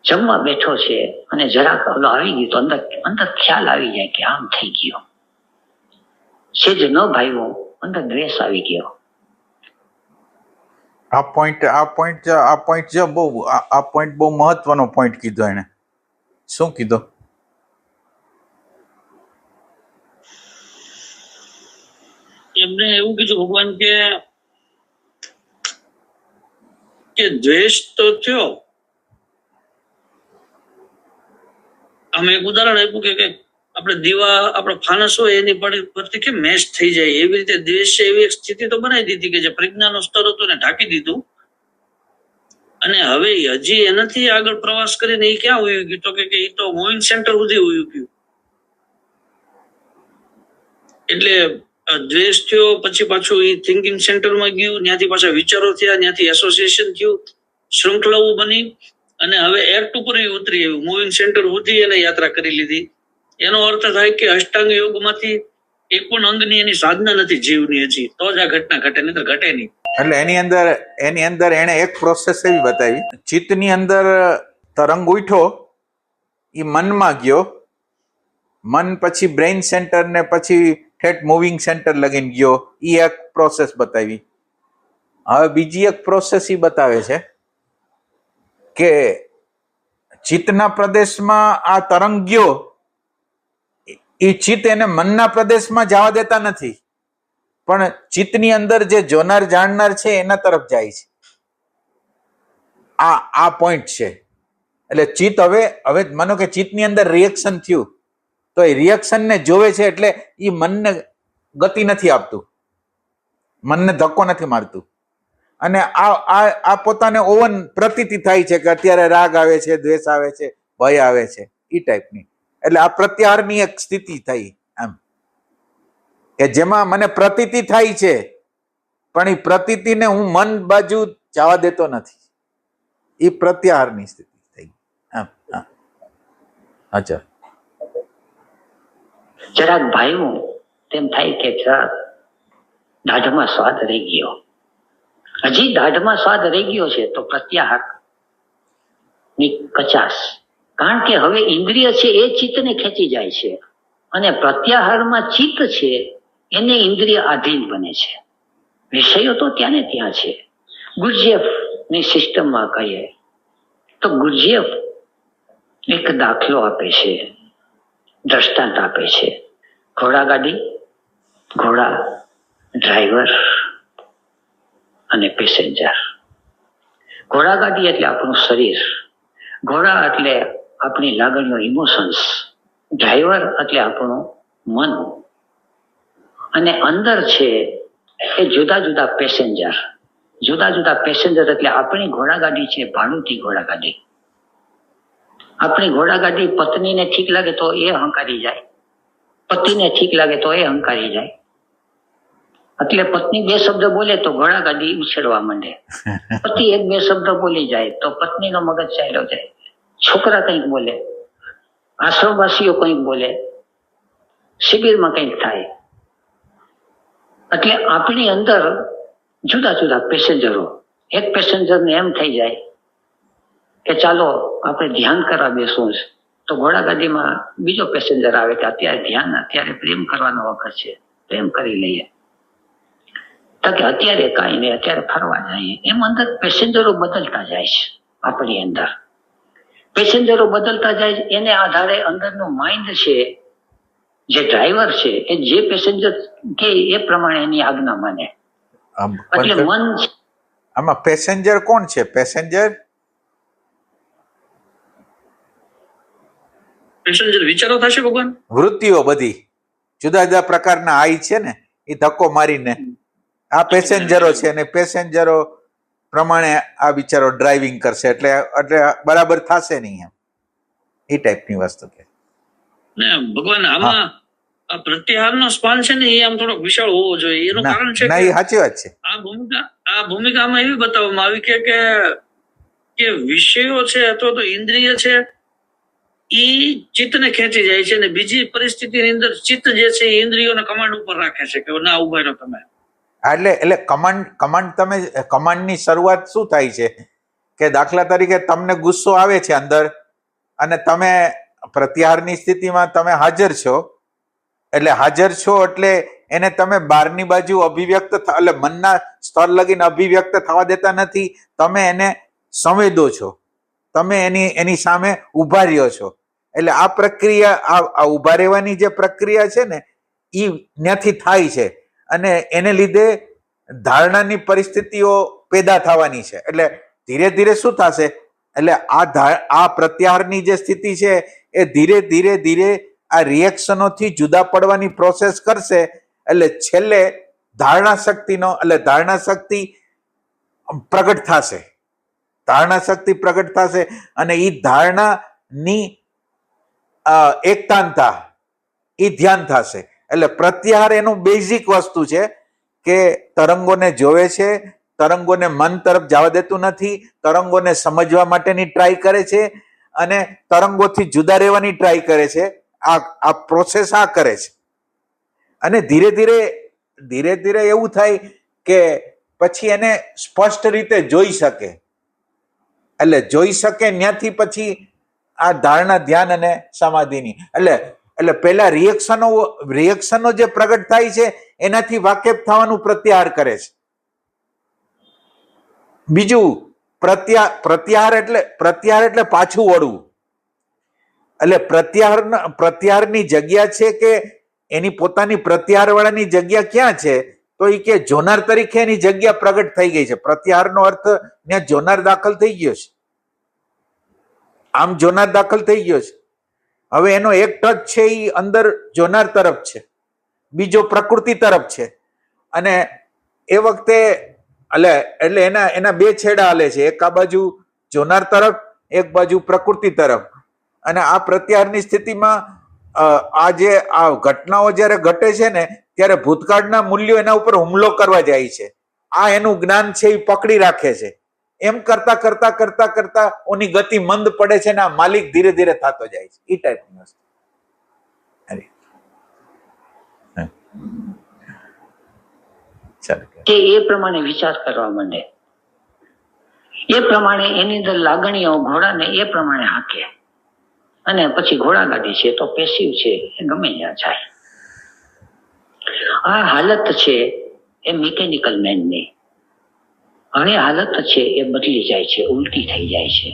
જમવા બેઠો છે અને જરાક ઓલો આવી ગયું તો અંદર ખ્યાલ આવી જાય કે આમ થઈ ગયો. સેજ ન ભાઈઓ અંદર દ્વેષ આવી ગયો. આ પોઈન્ટ બહુ મહત્વનો પોઈન્ટ કીધો એને. શું કીધો? એમને એવું કીધું ભગવાન કે દ્વેષ તો થયો. અમે એક ઉદાહરણ આપ્યું કે આપણે દીવા, આપણો ફાનસ હોય એની પરથી કેમ મેચ થઈ જાય, એવી રીતે દ્વેષ છે એવી એક સ્થિતિ તો બનાવી દીધી કે જે પ્રજ્ઞાનો સ્તર હતો એને ઢાંકી દીધું. અને હવે હજી એનાથી આગળ પ્રવાસ કરીને એ ક્યાં ઉયું ગયું? તો કે એ તો મૂવિંગ સેન્ટર સુધી ઉયું ગયું. એટલે દ્વેષ થયો, પછી પાછું એ થિંકિંગ સેન્ટરમાં ગયું, ત્યાંથી પાછા વિચારો થયા, ત્યાંથી એસોસિએશન થયું, શૃંખલાઓ બની અને હવે એક્ટ ઉપર ઉતરી આવ્યું. મૂવિંગ સેન્ટર સુધી એને યાત્રા કરી લીધી. એનો અર્થ થાય કે અષ્ટાંગ યોગમાંથી એક પણ અંગની એની સાધના નથી જીવની હજી, તો જ આ ઘટના ઘટે, નહીં તો ઘટે નહીં. એટલે એની અંદર એને એક પ્રોસેસ એવી બતાવી, ચિત્તની અંદર તરંગ ઉઠ્યો, એ મનમાં ગયો, મન પછી બ્રેઇન સેન્ટર ને પછી ઠેઠ મૂવિંગ સેન્ટર લગીને ગયો, એ એક પ્રોસેસ બતાવી. હવે બીજી એક પ્રોસેસ એ બતાવે છે કે ચિત્તના પ્રદેશમાં આ તરંગ ગયો, એ ચિત્ત એને મનના પ્રદેશમાં જવા દેતા નથી, પણ ચિત્તની અંદર જે જોનાર જાણનાર છે એના તરફ જાય છે. આ પોઈન્ટ છે. એટલે ચિત્ત હવે માનો કે ચિત્તની અંદર રિએક્શન થયું તો એ રિએક્શનને જોવે છે, એટલે એ મનને ગતિ નથી આપતું, મનને ધક્કો નથી મારતું. અને આ પોતાને ઓવન પ્રતીતિ થાય છે કે અત્યારે રાગ આવે છે, દ્વેષ આવે છે, ભય આવે છે, એ ટાઈપની. એટલે આ પ્રત્યાહારની એક સ્થિતિ થઈ એમ કે જેમાં મને પ્રતીતિ થાય છે, પણ એ પ્રતીતિને હું મન બાજુ જવા દેતો નથી. એ પ્રત્યાહારની સ્થિતિ થઈ. અચ્છા, જરાક ભાઈવું તેમ થાય કે જરાક દાઢમાં સ્વાદ રહી ગયો, હજી દાઢમાં સ્વાદ રહી ગયો છે તો પ્રત્યાહાર ની કચાશ. કારણ કે હવે ઇન્દ્રિય છે એ ચિત્તને ખેંચી જાય છે અને પ્રત્યાહારમાં ચિત્ત છે એને ઇન્દ્રિય આધીન બને છે. વિષયો તો ત્યાં ને ત્યાં છે. ગુરજેફ ની સિસ્ટમમાં કહીએ તો ગુરજેફ એક દાખલો આપે છે, દ્રષ્ટાંત આપે છે. ઘોડાગાડી, ઘોડા, ડ્રાઈવર અને પેસેન્જર. ઘોડાગાડી એટલે આપણું શરીર, ઘોડા એટલે આપણી લાગણીઓ, ઇમોશન્સ, ડ્રાઈવર એટલે આપણું મન, અને અંદર છે એ જુદા જુદા પેસેન્જર. જુદા જુદા પેસેન્જર એટલે આપણી ઘોડાગાડી છે ભાડુતી ઘોડાગાડી. આપણી ઘોડાગાડી પત્નીને ઠીક લાગે તો એ હંકારી જાય, પતિને ઠીક લાગે તો એ હંકારી જાય. એટલે પત્ની 2 શબ્દ બોલે તો ઘોડાગાડી ઉછેડવા માંડે, પતિ 1-2 શબ્દ બોલી જાય તો પત્નીનો મગજ ચાલ્યો જાય, છોકરા કંઈક બોલે, આશ્રમવાસીઓ કંઈક બોલે, શિબિરમાં કંઈક થાય. એટલે આપણી અંદર જુદા જુદા પેસેન્જરો. એક પેસેન્જરને એમ થઈ જાય કે ચાલો આપણે ધ્યાન કરવા બેસવું છે, તો ઘોડાગાડીમાં બીજો પેસેન્જર આવે કે અત્યારે ધ્યાન, અત્યારે પ્રેમ કરવાનો વખત છે, પ્રેમ કરી લઈએ. તો કે અત્યારે કાંઈ નહીં, અત્યારે ફરવા જઈએ. એમ અંદર પેસેન્જરો બદલતા જાય છે. આપણી અંદર પેસેન્જરો બદલતા જાય છે. એને આધારે અંદરનું માઇન્ડ છે, જે ડ્રાઈવર છે, એ જે પેસેન્જર કે એ પ્રમાણે એની આજ્ઞા માને. એટલે મન આમાં પેસેન્જર કોણ છે? પેસેન્જર વિચારો થશે ભગવાન, વૃત્તિઓ બધી જુદા જુદા પ્રકારના આઈ છે ને, એ ધક્કો મારીને આ પેસેન્જરો છે ને પેસેન્જરો પ્રમાણે આ બિચારો ડ્રાઇવિંગ કરશે એટલે એટલે બરાબર થશે નહીં એમ. એ ટાઈપની વસ્તુ કે ભગવાન આમાં પ્રત્યાહારનો સ્પાન છે ને એ આમ થોડોક વિશાળ હોવો જોઈએ. એનું કારણ છે ના, એ સાચી વાત છે. આ ભૂમિકામાં એવી બતાવવામાં આવી કે વિષયો છે અથવા તો ઇન્દ્રિય છે એ ચિત્તને ખેંચી જાય છે, અને બીજી પરિસ્થિતિની અંદર ચિત્ત જે છે એ ઇન્દ્રિયોને કમાન્ડ ઉપર રાખે છે કે ના ઉભા રહો તમે. એટલે કમાન્ડની શરૂઆત શું થાય છે કે દાખલા તરીકે તમને ગુસ્સો આવે છે અંદર અને તમે પ્રત્યાહારની સ્થિતિમાં તમે હાજર છો, એટલે એને તમે બહારની બાજુ અભિવ્યક્ત એટલે મનના સ્તર લગીને અભિવ્યક્ત થવા દેતા નથી. તમે એને સંવેદો છો, તમે એની સામે ઉભા રહ્યો છો. એટલે આ પ્રક્રિયા, આ ઉભા રહેવાની જે પ્રક્રિયા છે ને એ ત્યાંથી થાય છે અને એને લીધે ધારણાની પરિસ્થિતિઓ પેદા થવાની છે. એટલે ધીરે ધીરે શું થશે, એટલે આ પ્રત્યાહારની જે સ્થિતિ છે એ ધીરે ધીરે ધીરે આ રિએક્શનોથી જુદા પડવાની પ્રોસેસ કરશે. એટલે છેલ્લે ધારણા શક્તિ પ્રગટ થશે, અને એ ધારણાની એકતાંતા એ ધ્યાન થશે. એટલે પ્રત્યાહાર એનું બેઝિક વસ્તુ છે કે તરંગોને જોવે છે, તરંગોને મન તરફ જવા દેતું નથી, તરંગોને સમજવા માટેની ટ્રાય કરે છે અને તરંગોથી જુદા રહેવાની ટ્રાય કરે છે. આ પ્રોસેસ આ કરે છે અને ધીરે ધીરે એવું થાય કે પછી એને સ્પષ્ટ રીતે જોઈ શકે. એટલે જોઈ શકે ત્યાંથી પછી આ ધારણા, ધ્યાન અને સમાધિની એટલે પેલા રિએક્શનો જે પ્રગટ થાય છે એનાથી વાકેફ થવાનું પ્રત્યાહાર કરે છે. બીજું પ્રત્યાહાર એટલે પાછું વળવું. એટલે પ્રત્યાહારની જગ્યા છે કે એની પોતાની પ્રત્યાહાર વાળાની જગ્યા ક્યાં છે, તો એ કે જોનાર તરીકે એની જગ્યા પ્રગટ થઈ ગઈ છે. પ્રત્યાહારનો અર્થ ત્યાં જોનાર દાખલ થઈ ગયો છે. આમ જોનાર દાખલ થઈ ગયો છે. હવે એનો એક ટચ છે એ અંદર જોનાર તરફ છે, બીજો પ્રકૃતિ તરફ છે, અને એ વખતે એટલે એના 2 છેડા હાલે છે, એક આ બાજુ જોનાર તરફ, એક બાજુ પ્રકૃતિ તરફ. અને આ પ્રત્યાહારની સ્થિતિમાં આ ઘટનાઓ જ્યારે ઘટે છે ને ત્યારે ભૂતકાળના મૂલ્યો એના ઉપર હુમલો કરવા જાય છે. આ એનું જ્ઞાન છે એ પકડી રાખે છે એમ કરતા કરતા કરતા કરતા ઓની ગતિ મંદ પડે છે ને આ માલિક ધીરે ધીરે થતો જાય છે. એ ટાઈપની વસ્તુ. કે એ પ્રમાણે વિચાર કરવા માંડે, એ પ્રમાણે એની અંદર લાગણીઓ ઘોડાને એ પ્રમાણે હાકે. અને પછી ઘોડાગાડી છે તો પેસિવ છે, એ ગમે ત્યાં જાય. આ હાલત છે એ મિકેનિકલ મેનની. હવે હાલત છે એ બદલી જાય છે, ઉલટી થઈ જાય છે.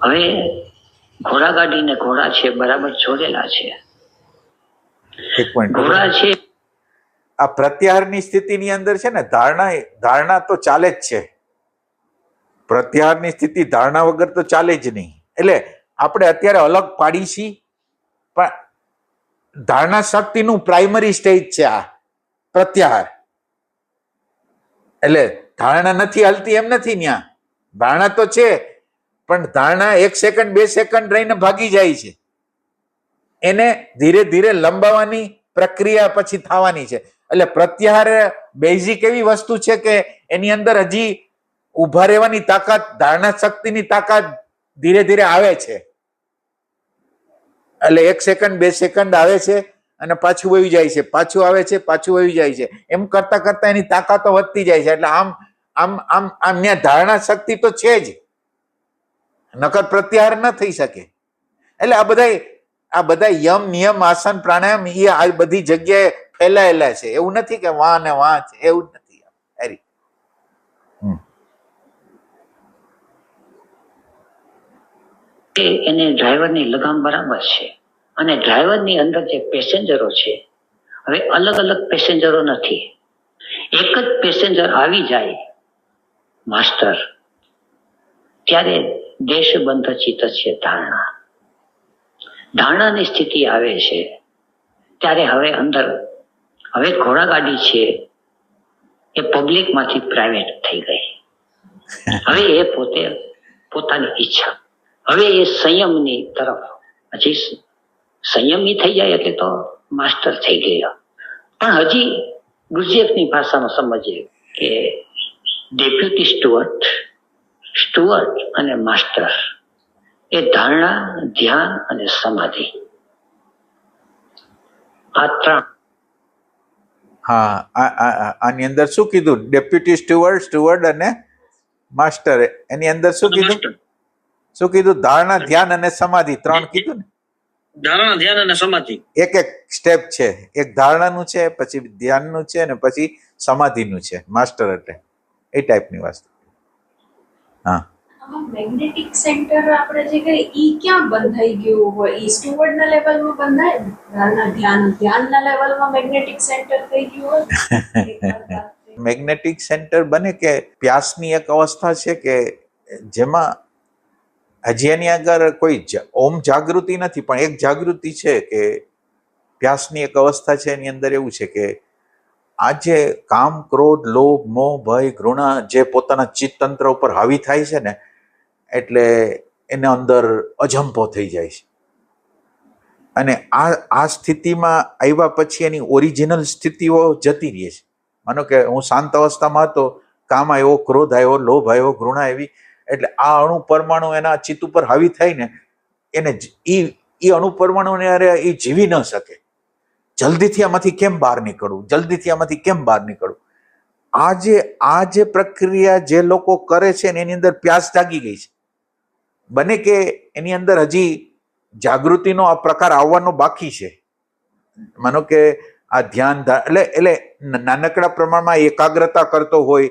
હવે ઘોડાગાડી ને ઘોડા છે બરાબર જોડેલા છે. ઘોડા છે આ પ્રત્યાહારની સ્થિતિની અંદર છે ને ધારણા તો ચાલે જ છે. પ્રત્યાહારની સ્થિતિ ધારણા વગર તો ચાલે જ નહીં. એટલે આપણે અત્યારે અલગ પાડી છીએ, પણ ધારણા શક્તિનું પ્રાઇમરી સ્ટેજ છે આ પ્રત્યાહાર. એટલે ધારણા નથી હાલતી એમ નથી. ત્યાં ધારણા તો છે, પણ ધારણા 1 સેકન્ડ 2 સેકન્ડ રહીને ભાગી જાય છે. એને ધીરે ધીરે લંબાવવાની પ્રક્રિયા પછી થવાની છે. એટલે પ્રત્યાહાર બેઝિક એવી વસ્તુ છે કે એની અંદર હજી ઉભા રહેવાની તાકાત, ધારણા શક્તિની તાકાત ધીરે ધીરે આવે છે. એટલે 1 સેકન્ડ 2 સેકન્ડ આવે છે અને પાછું વહી જાય છે, પાછું આવે છે, પાછું વહી જાય છે. એમ કરતા કરતા એની તાકાતો વધતી જાય છે. એટલે આમ આમ આમ આમ ત્યાં ધારણા શક્તિ તો છે જ, નકર પ્રત્યાહાર ન થઈ શકે. એટલે આ બધા યમ નિયમ આસન પ્રાણાયામ એ આ બધી જગ્યાએ ફેલાયેલા છે. એવું નથી કે વાં ને વાં છે, એવું નથી. એને ડ્રાઈવરની લગામ બરાબર છે. અને ડ્રાઈવરની અંદર જે પેસેન્જરો છે, હવે અલગ અલગ પેસેન્જરો નથી. એક જ પેસેન્જર આવી જાય માસ્ટર, ત્યારે દેશબંધ ચિત્ત છે ધારણા. ધારણાની સ્થિતિ આવે છે ત્યારે હવે અંદર હવે ઘોડાગાડી છે એ પબ્લિક માંથી પ્રાઇવેટ થઈ ગઈ. હવે એ પોતે પોતાની ઈચ્છા, હવે એ સંયમની તરફ, હજી સંયમી થઈ જાય એટલે તો માસ્ટર થઈ ગયો. પણ હજી ગુજેફની ભાષામાં સમજીએ કે ડેપ્યુટી સ્ટુઅર્ડ અને માસ્ટર એ ધારણા, ધ્યાન અને સમાધિ, આ 3. હા, આની અંદર શું કીધું? ડેપ્યુટી સ્ટુઅર્ડ અને માસ્ટર. એની અંદર શું કીધું? ધારણા, ધ્યાન અને સમાધિ 3 કીધું ને? ધારણા, ધ્યાન અને સમાધિ એક સ્ટેપ છે. એક ધારણાનું છે, પછી ધ્યાનનું છે, અને પછી સમાધિનું છે. માસ્ટર એટલે એ ટાઈપની વસ્તુ. હા, મેગ્નેટિક સેન્ટર આપણે જે કહીએ ઈ ક્યાં બંધાઈ ગયું હોય? ઈ સ્ટુઅર્ડના લેવલમાં બંધાય, ધ્યાનના લેવલમાં મેગ્નેટિક સેન્ટર થઈ ગયું હોય. મેગ્નેટિક સેન્ટર બને કે પ્યાસની એક અવસ્થા છે કે જેમાં હજી એની આગળ કોઈ ઓમ જાગૃતિ નથી, પણ એક જાગૃતિ છે કે પ્યાસની એક અવસ્થા છે. એની અંદર એવું છે કે આ જે કામ, ક્રોધ, લોભ, મોહ, ભય, ઘૃણા જે પોતાના ચિત્તતંત્ર ઉપર હાવી થાય છે ને, એટલે એના અંદર અજંપો થઈ જાય છે. અને આ સ્થિતિમાં આવ્યા પછી એની ઓરિજિનલ સ્થિતિઓ જતી રહે છે. માનો કે હું શાંત અવસ્થામાં હતો, કામ આવ્યો, ક્રોધ આવ્યો, લોભ આવ્યો, ઘૃણા આવી, એટલે આ અણુ પરમાણુ એના ચિત્ત ઉપર હાવી થાય ને, એને એ અણુ પરમાણુને અરે એ જીવી ન શકે. જલ્દીથી આમાંથી કેમ બહાર નીકળવું, જલ્દીથી આમાંથી કેમ બહાર નીકળવું. આ જે પ્રક્રિયા જે લોકો કરે છે ને, એની અંદર પ્યાસ જાગી ગઈ છે. બને કે એની અંદર હજી જાગૃતિનો આ પ્રકાર આવવાનો બાકી છે. માનો કે આ ધ્યાન એટલે નાનકડા પ્રમાણમાં એકાગ્રતા કરતો હોય,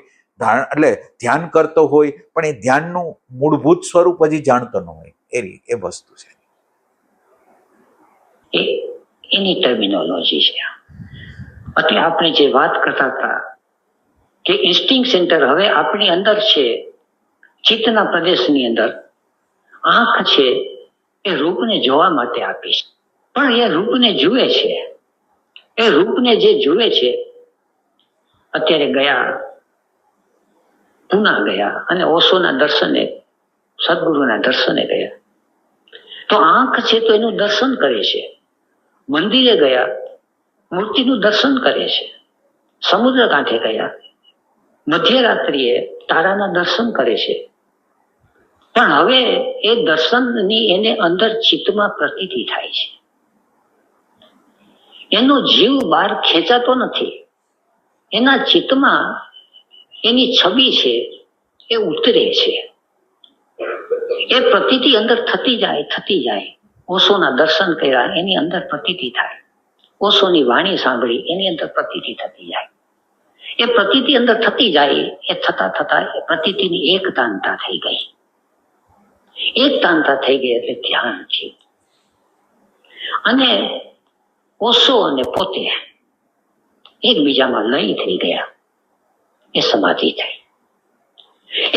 એટલે ધ્યાન કરતો હોય, પણ એ ધ્યાનનું મૂળભૂત સ્વરૂપ હજી જાણતો ન હોય. એ વસ્તુ છે. એની ટર્મિનોલોજી છે. એટલે આપણે જે વાત કરતા હતા કે ઇન્સ્ટિંગ સેન્ટર હવે આપણી અંદર છે, ચિત્તના પ્રદેશની અંદર. આંખ છે એ રૂપને જોવા માટે આપીશ, પણ એ રૂપને જુએ છે. એ રૂપને જે જુએ છે, અત્યારે ગયા પૂના ગયા અને ઓશોના દર્શને, સદગુરુના દર્શને ગયા, તો આંખ છે તો એનું દર્શન કરે છે. મંદિરે ગયા, મૂર્તિનું દર્શન કરે છે. સમુદ્ર કાંઠે ગયા, મધ્યરાત્રિએ તારાના દર્શન કરે છે, પણ હવે એ દર્શનની એને અંદર ચિત્તમાં પ્રતીતિ થાય છે. એનો જીવ બહાર ખેંચાતો નથી. એના ચિત્તમાં એની છબી છે એ ઉતરે છે. એ પ્રતીતિ અંદર થતી જાય. ઓશોના દર્શન કર્યા, એની અંદર પ્રતીતિ થાય. ઓશોની વાણી સાંભળી, એની અંદર પ્રતીતિ થતી જાય. એ પ્રતીતિ અંદર થતી જાય, એ થતા એ પ્રતીતિની એકતાનતા થઈ ગઈ. એકતાનતા થઈ ગઈ એટલે ધ્યાન છે. અને ઓશો અને પોતે એકબીજામાં લય થઈ ગયા. એ સમાધિ થઈ.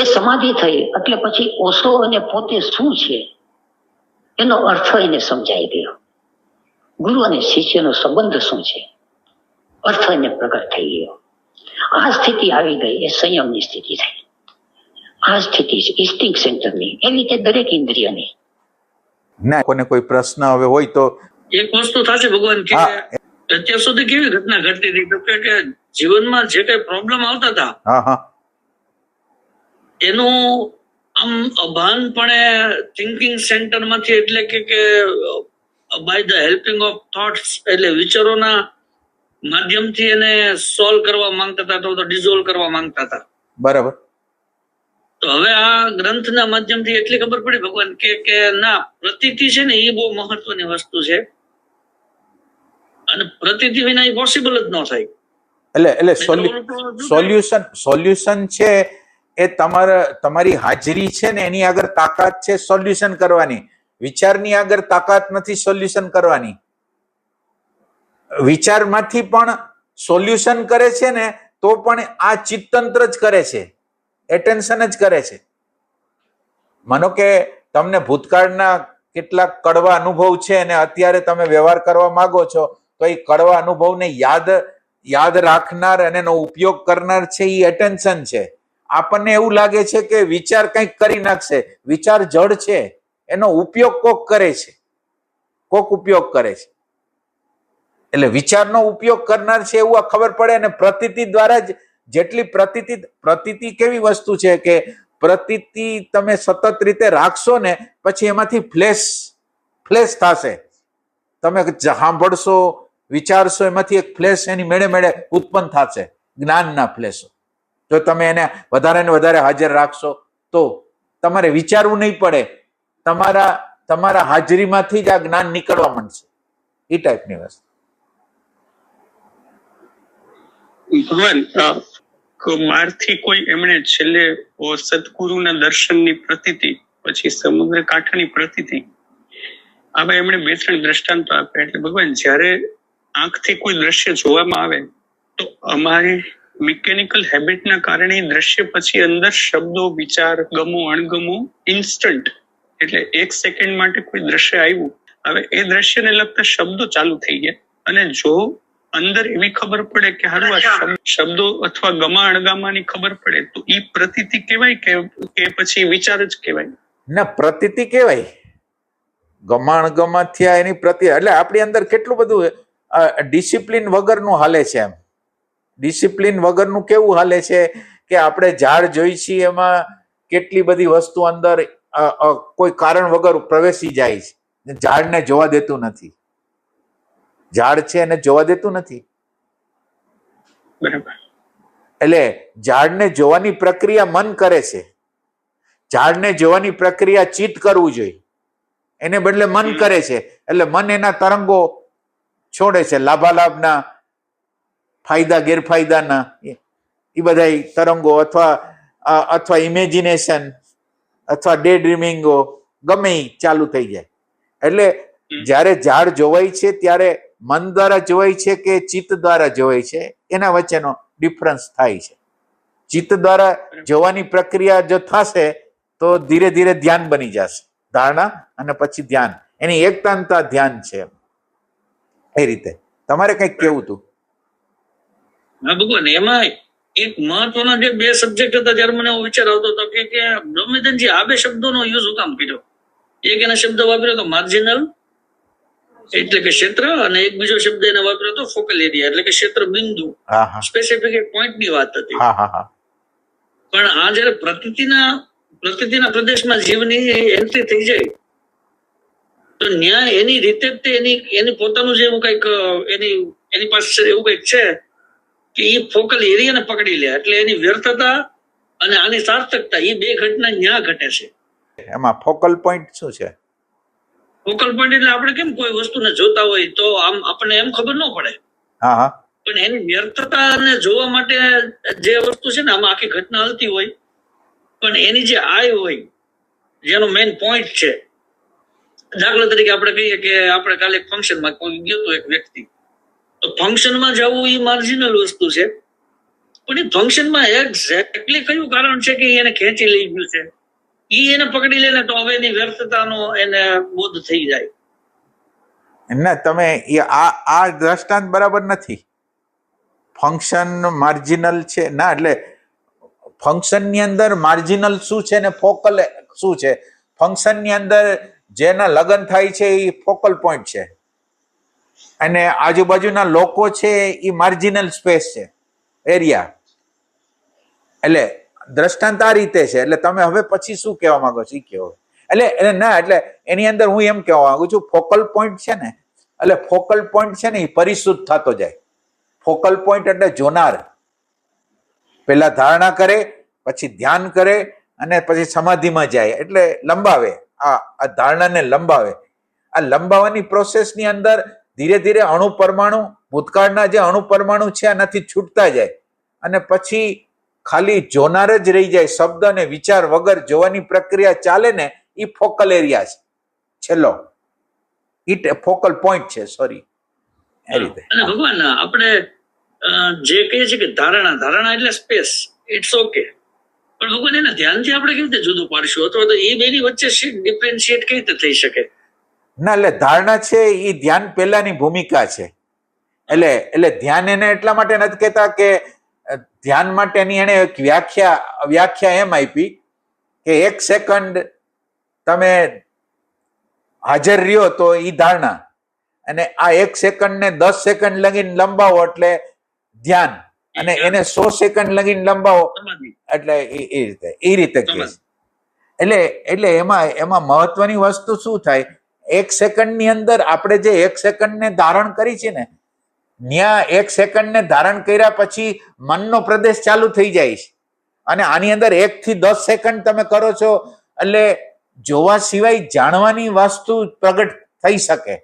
એ સમાધિ થઈ એટલે પછી ઓશો અને પોતે શું છે એનો અર્થ એને સમજાઈ ગયો. ગુરુ અને શિષ્યનો સંબંધ શું છે, અર્થ એને પ્રગટ થઈ ગયો. આ સ્થિતિ આવી ગઈ, એ સંયમની સ્થિતિ થઈ. આ સ્થિતિ છે ઇન્સ્ટિંક્ટ સેન્ટરની. એવી રીતે દરેક ઇન્દ્રિયની. ના કોને કોઈ પ્રશ્ન હવે હોય તો એક વસ્તુ થશે ભગવાન કે અત્યાર સુધી કેવી ઘટના ઘટતી હતી કે જીવનમાં જે કઈ પ્રોબ્લેમ આવતા હતા એનું આમ અભાનપણે થિંકિંગ સેન્ટર માંથી એટલે કે by the helping of thoughts એટલે વિચારોના માધ્યમથી એને સોલ્વ કરવા માંગતા હતા તો ડિઝોલ્વ કરવા માંગતા હતા. બરાબર. તો હવે આ ગ્રંથના માધ્યમથી એટલી ખબર પડી ભગવાન કે ના, પ્રતીતિ છે ને એ બહુ મહત્વની વસ્તુ છે અને પ્રતીતિ વિના એ પોસિબલ જ ન થાય. એટલે સોલ્યુશન છે એ તમારી હાજરી છે ને એની આગળ તાકાત છે સોલ્યુશન કરવાની. વિચારની આગળ તાકાત નથી સોલ્યુશન કરવાની. વિચારમાંથી પણ સોલ્યુશન કરે છે ને તો પણ આ ચિત્તંત્ર જ કરે છે, એટેન્શન જ કરે છે. માનો કે તમને ભૂતકાળના કેટલાક કડવા અનુભવ છે અને અત્યારે તમે વ્યવહાર કરવા માંગો છો તો એ કડવા અનુભવને યાદ રાખનાર અને એનો ઉપયોગ કરનાર છે એ એટેન્શન છે. આપણને એવું લાગે છે કે વિચાર કંઈક કરી નાખશે, વિચાર જડ છે, એનો ઉપયોગ કોક કરે છે, કોક ઉપયોગ કરે છે. એટલે વિચારનો ઉપયોગ કરનાર છે એવું ખબર પડે. અને પ્રતીતિ દ્વારા જ જેટલી પ્રતીતિ કેવી વસ્તુ છે કે પ્રતીતિ તમે સતત રીતે રાખશો ને પછી એમાંથી ફ્લેશ થશે. તમે સાંભળશો, વિચારશો, એમાંથી એક ફ્લેશ એની મેળે ઉત્પન્ન થશે, જ્ઞાનના ફ્લેશો. જો તમે એને વધારે ને વધારે હાજર રાખશો તો તમારે વિચારવું નહીં પડે, તમારા હાજરીમાંથી જ આ જ્ઞાન નીકળવા માંડશે. એ ટાઈપની વસ્તુ. ભગવાન મારથી કોઈ એમણે છેલ્લે સદગુરુના દર્શનની પ્રતીતિ, પછી સમુદ્ર કાંઠાની પ્રતીતિ, આવા એમણે 2-3 દ્રષ્ટાંતો આપ્યા. એટલે ભગવાન જયારે આંખથી કોઈ દ્રશ્ય જોવામાં આવે તો અમારી મિકેનિકલ હેબિટના કારણે દ્રશ્ય પછી અંદર શબ્દો, વિચાર, ગમો, અણગમો ઇન્સ્ટન્ટ, એટલે 1 સેકન્ડ માટે કોઈ દ્રશ્ય આવ્યું, હવે એ દ્રશ્યને લગતા શબ્દો ચાલુ થઈ ગયા. અને જો અંદર એવી ખબર પડે કે હારું આ શબ્દો અથવા ગમા અણગામાની ખબર પડે તો ઈ પ્રતીતિ કહેવાય કે પછી વિચાર જ કહેવાય? ના, પ્રતીતિ કહેવાય. ગમા અણગમા થયા એની પ્રતિ, એટલે આપણી અંદર કેટલું બધું ડિસિપ્લિન વગરનું હાલે છે. એમ ડિસિપ્લિન વગરનું કેવું હાલે છે કે આપણે ઝાડ જોઈ છીએ એમાં કેટલી બધી વસ્તુ અંદર કોઈ કારણ વગર પ્રવેશી જાય છે. ઝાડને જોવા દેતું નથી. ઝાડ છે એને જોવા દેતું નથી. બરાબર. એટલે ઝાડને જોવાની પ્રક્રિયા મન કરે છે. ઝાડને જોવાની પ્રક્રિયા ચિત્ત કરવું જોઈએ, એને બદલે મન કરે છે. એટલે મન એના તરંગો છોડે છે, લાભાલાભના, ફાયદા ગેરફાયદાના, એ બધા તરંગો અથવા ઇમેજિનેશન અથવા ડે ડ્રીમિંગો ગમે ચાલુ થઈ જાય. એટલે જ્યારે ઝાડ જોવાય છે ત્યારે મન દ્વારા જોવાય છે કે ચિત્ત દ્વારા જોવાય છે, એના વચ્ચેનો ડિફરન્સ થાય છે. ચિત્ત દ્વારા જોવાની પ્રક્રિયા જો થશે તો ધીરે ધીરે ધ્યાન બની જશે. ધારણા અને પછી ધ્યાન, એની એકતાંતા ધ્યાન છે. એ રીતે તમારે કંઈક કેવું હતું? હા ભગવાન, એમાં એક મહત્વના જે 2 સબ્જેક્ટ હતા ત્યારે મને એવો વિચાર આવતો હતો કે બ્રહ્મવિદ્યાનજી આ 2 શબ્દોનો યુઝ શું કામ કર્યો? એક એના શબ્દ વાપર્યો તો માર્જિનલ એટલે કે ક્ષેત્ર, અને એક બીજો શબ્દ એને વાપર્યો તો ફોકલ એરિયા એટલે કે ક્ષેત્ર બિંદુ. સ્પેસિફિક એક પોઈન્ટ ની વાત હતી. પણ આ જયારે પ્રકૃતિના પ્રદેશમાં જીવની એન્ટ્રી થઈ જાય તો ન્યાય એની રીતે જ તે એની પોતાનું જે એવું કઈક એની પાસે એવું કઈક છે કે એ ફોકલ એરિયાને પકડી લે, એટલે એની વ્યર્થતા અને આની સાર્થકતા એ બે ઘટના ન્યા ઘટે છે. એમાં ફોકલ પોઈન્ટ શું છે? ફોકલ પોઈન્ટ એટલે આપણે કેમ કોઈ વસ્તુને જોતા હોય તો આમ આપણને એમ ખબર ન પડે, હા હા, પણ એની વ્યર્થતાને જોવા માટે જે વસ્તુ છે ને આમાં આખી ઘટના હલતી હોય, પણ એની જે આય હોય જેનો મેઇન પોઈન્ટ છે. દાખલા તરીકે આપણે કહીએ કે આપણે કાલે એક ફંક્શનમાં કોઈ ગયો તો એક વ્યક્તિ, તો ફંક્શનમાં જવું એ માર્જિનલ વસ્તુ છે, પણ એ ફંક્શનમાં એક્ઝેક્ટલી કયું કારણ છે કે એને ખેંચી લઈ ગયું છે એ એને પકડી લે ને તો હવે એની વ્યર્થતાનો એને બોધ થઈ જાય. ના, તમે આ દ્રષ્ટાંત બરાબર નથી. ફંક્શન માર્જિનલ છે ના, એટલે ફંક્શનની અંદર માર્જિનલ શું છે ને ફોકલ શું છે? ફંક્શનની અંદર જેના લગ્ન થાય છે એ ફોકલ પોઈન્ટ છે, અને આજુબાજુના લોકો છે એ માર્જિનલ સ્પેસ છે, એરિયા. એટલે દ્રષ્ટાંત આ રીતે છે. એટલે તમે હવે પછી શું કહેવા માંગો છો એ કહો. એટલે ના, એટલે એની અંદર હું એમ કહેવા માંગુ છું, ફોકલ પોઈન્ટ છે ને, એટલે ફોકલ પોઈન્ટ છે ને એ પરિશુદ્ધ થતો જાય. ફોકલ પોઈન્ટ એટલે જોનાર પેલા ધારણા કરે, પછી ધ્યાન કરે, અને પછી સમાધિમાં જાય, એટલે લંબાવે. આ ધારણાને લંબાવે. આ લંબાવવાની પ્રોસેસની અંદર ધીરે ધીરે અણુ પરમાણુ, ભૂતકાળના જે અણુ પરમાણુ છે આનાથી છૂટતા જાય, અને પછી ખાલી જોનાર જ રહી જાય. શબ્દ અને વિચાર વગર જોવાની પ્રક્રિયા ચાલે ને, એ ફોકલ એરિયા છે, છેલ્લો ફોકલ પોઈન્ટ છે. સોરી, એ રીતે. અને ભગવાન આપણે જે કહીએ છીએ કે ધારણા એટલે સ્પેસ, ઇટ્સ ઓકે, પણ ભગવાન એના ધ્યાનથી આપણે કેવી રીતે જુદું પાડશું, અથવા તો એ બેની વચ્ચે ડિફરન્શિએટ કેવી રીતે થઈ શકે? ના, એટલે ધારણા છે એ ધ્યાન પહેલાની ભૂમિકા છે. એટલે ધ્યાન એને એટલા માટે નથી કહેતા કે ધ્યાન માટેની એને એક વ્યાખ્યા એમ આપી કે 1 સેકન્ડ તમે હાજર રહ્યો તો એ ધારણા, અને આ 1 સેકન્ડ ને 10 સેકન્ડ લગીને લંબાવો એટલે ધ્યાન, અને એને 100 સેકન્ડ લગીને લંબાવો એટલે એ રીતે કહે. એટલે એમાં મહત્વની વસ્તુ શું થાય, 1 સેકન્ડની અંદર આપણે જે 1 સેકન્ડને ધારણ કરી છે ને, ત્યાં 1 સેકન્ડને ધારણ કર્યા પછી મનનો પ્રદેશ ચાલુ થઈ જાય છે, અને આની અંદર 1 થી 10 સેકન્ડ તમે કરો છો, એટલે જોવા સિવાય જાણવાની વસ્તુ પ્રગટ થઈ શકે.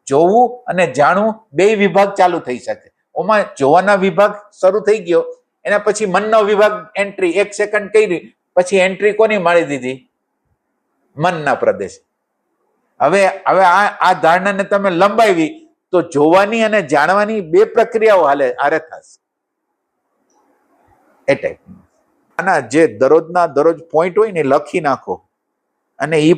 જોવું અને જાણવું બે વિભાગ ચાલુ થઈ શકે. ઓમાં જોવાના વિભાગ શરૂ થઈ ગયો, એના પછી મનનો વિભાગ એન્ટ્રી 1 સેકન્ડ કરી, પછી એન્ટ્રી કોની મારી દીધી? મનના પ્રદેશ. હવે આ ધારણાને તમે લંબાવી તો જોવાની અને જાણવાની બે પ્રક્રિયાઓ હારે થશે. એ ટાઈપ આના જે દરરોજ પોઈન્ટ હોય ને લખી નાખો, અને એ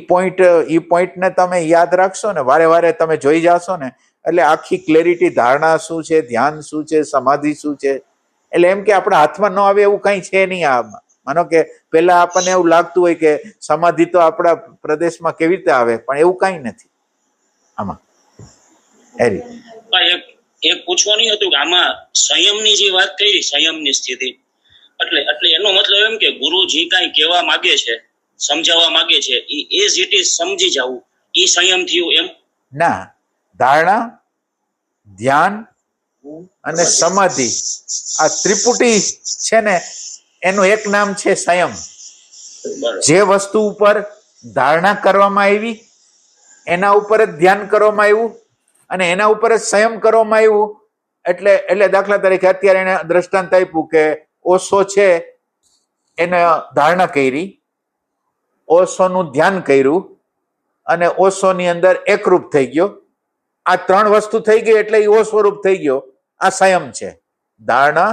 પોઈન્ટને તમે યાદ રાખશો ને, વારે વારે તમે જોઈ જાશો ને, એટલે આખી ક્લેરિટી, ધારણા શું છે, ધ્યાન શું છે, સમાધિ શું છે, એટલે એમ કે આપણા હાથમાં ન આવે એવું કઈ છે નહીં. આમાં માનો કે પેલા આપણને એવું લાગતું હોય કે સમાધિ તો આપણા પ્રદેશમાં કેવી રીતે આવે, પણ એવું કઈ નથી આમાં. એક પૂછવાનું હતું કે આમાં સંયમની જે વાત કરી, સંયમની સ્થિતિ, એટલે એનો મતલબ એમ કે ગુરુજી કાંઈ કહેવા માંગે છે, સમજાવવા માંગે છે, એઝ ઇટ ઇઝ સમજી જવું, એ સંયમ થયું એમ? ના, ધારણા, ધ્યાન અને સમાધિ, આ ત્રિપુટી છે ને, એનું એક નામ છે સંયમ. જે વસ્તુ ઉપર ધારણા કરવામાં આવી એના ઉપર જ ધ્યાન કરવામાં આવ્યું, અને એના ઉપર જ સંયમ કરવામાં આવ્યું. એટલે દાખલા તરીકે અત્યારે એને દ્રષ્ટાંત આપ્યું કે ઓશો છે, એને ધારણા કરી, ઓશોનું ધ્યાન કર્યું, અને ઓશોની અંદર એકરૂપ થઈ ગયો. આ 3 વસ્તુ થઈ ગઈ એટલે એ ઓ સ્વરૂપ થઈ ગયો. આ સંયમ છે. ધારણા,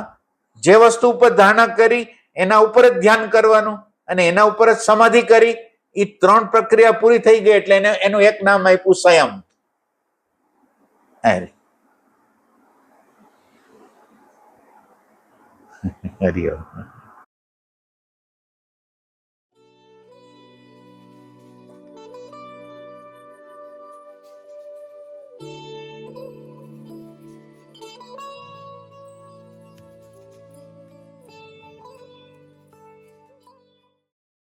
જે વસ્તુ ઉપર ધારણા કરી એના ઉપર જ ધ્યાન કરવાનું, અને એના ઉપર જ સમાધિ કરી, એ 3 પ્રક્રિયા પૂરી થઈ ગઈ એટલે એનું એક નામ આપ્યું સંયમ. હરિ ઓમ.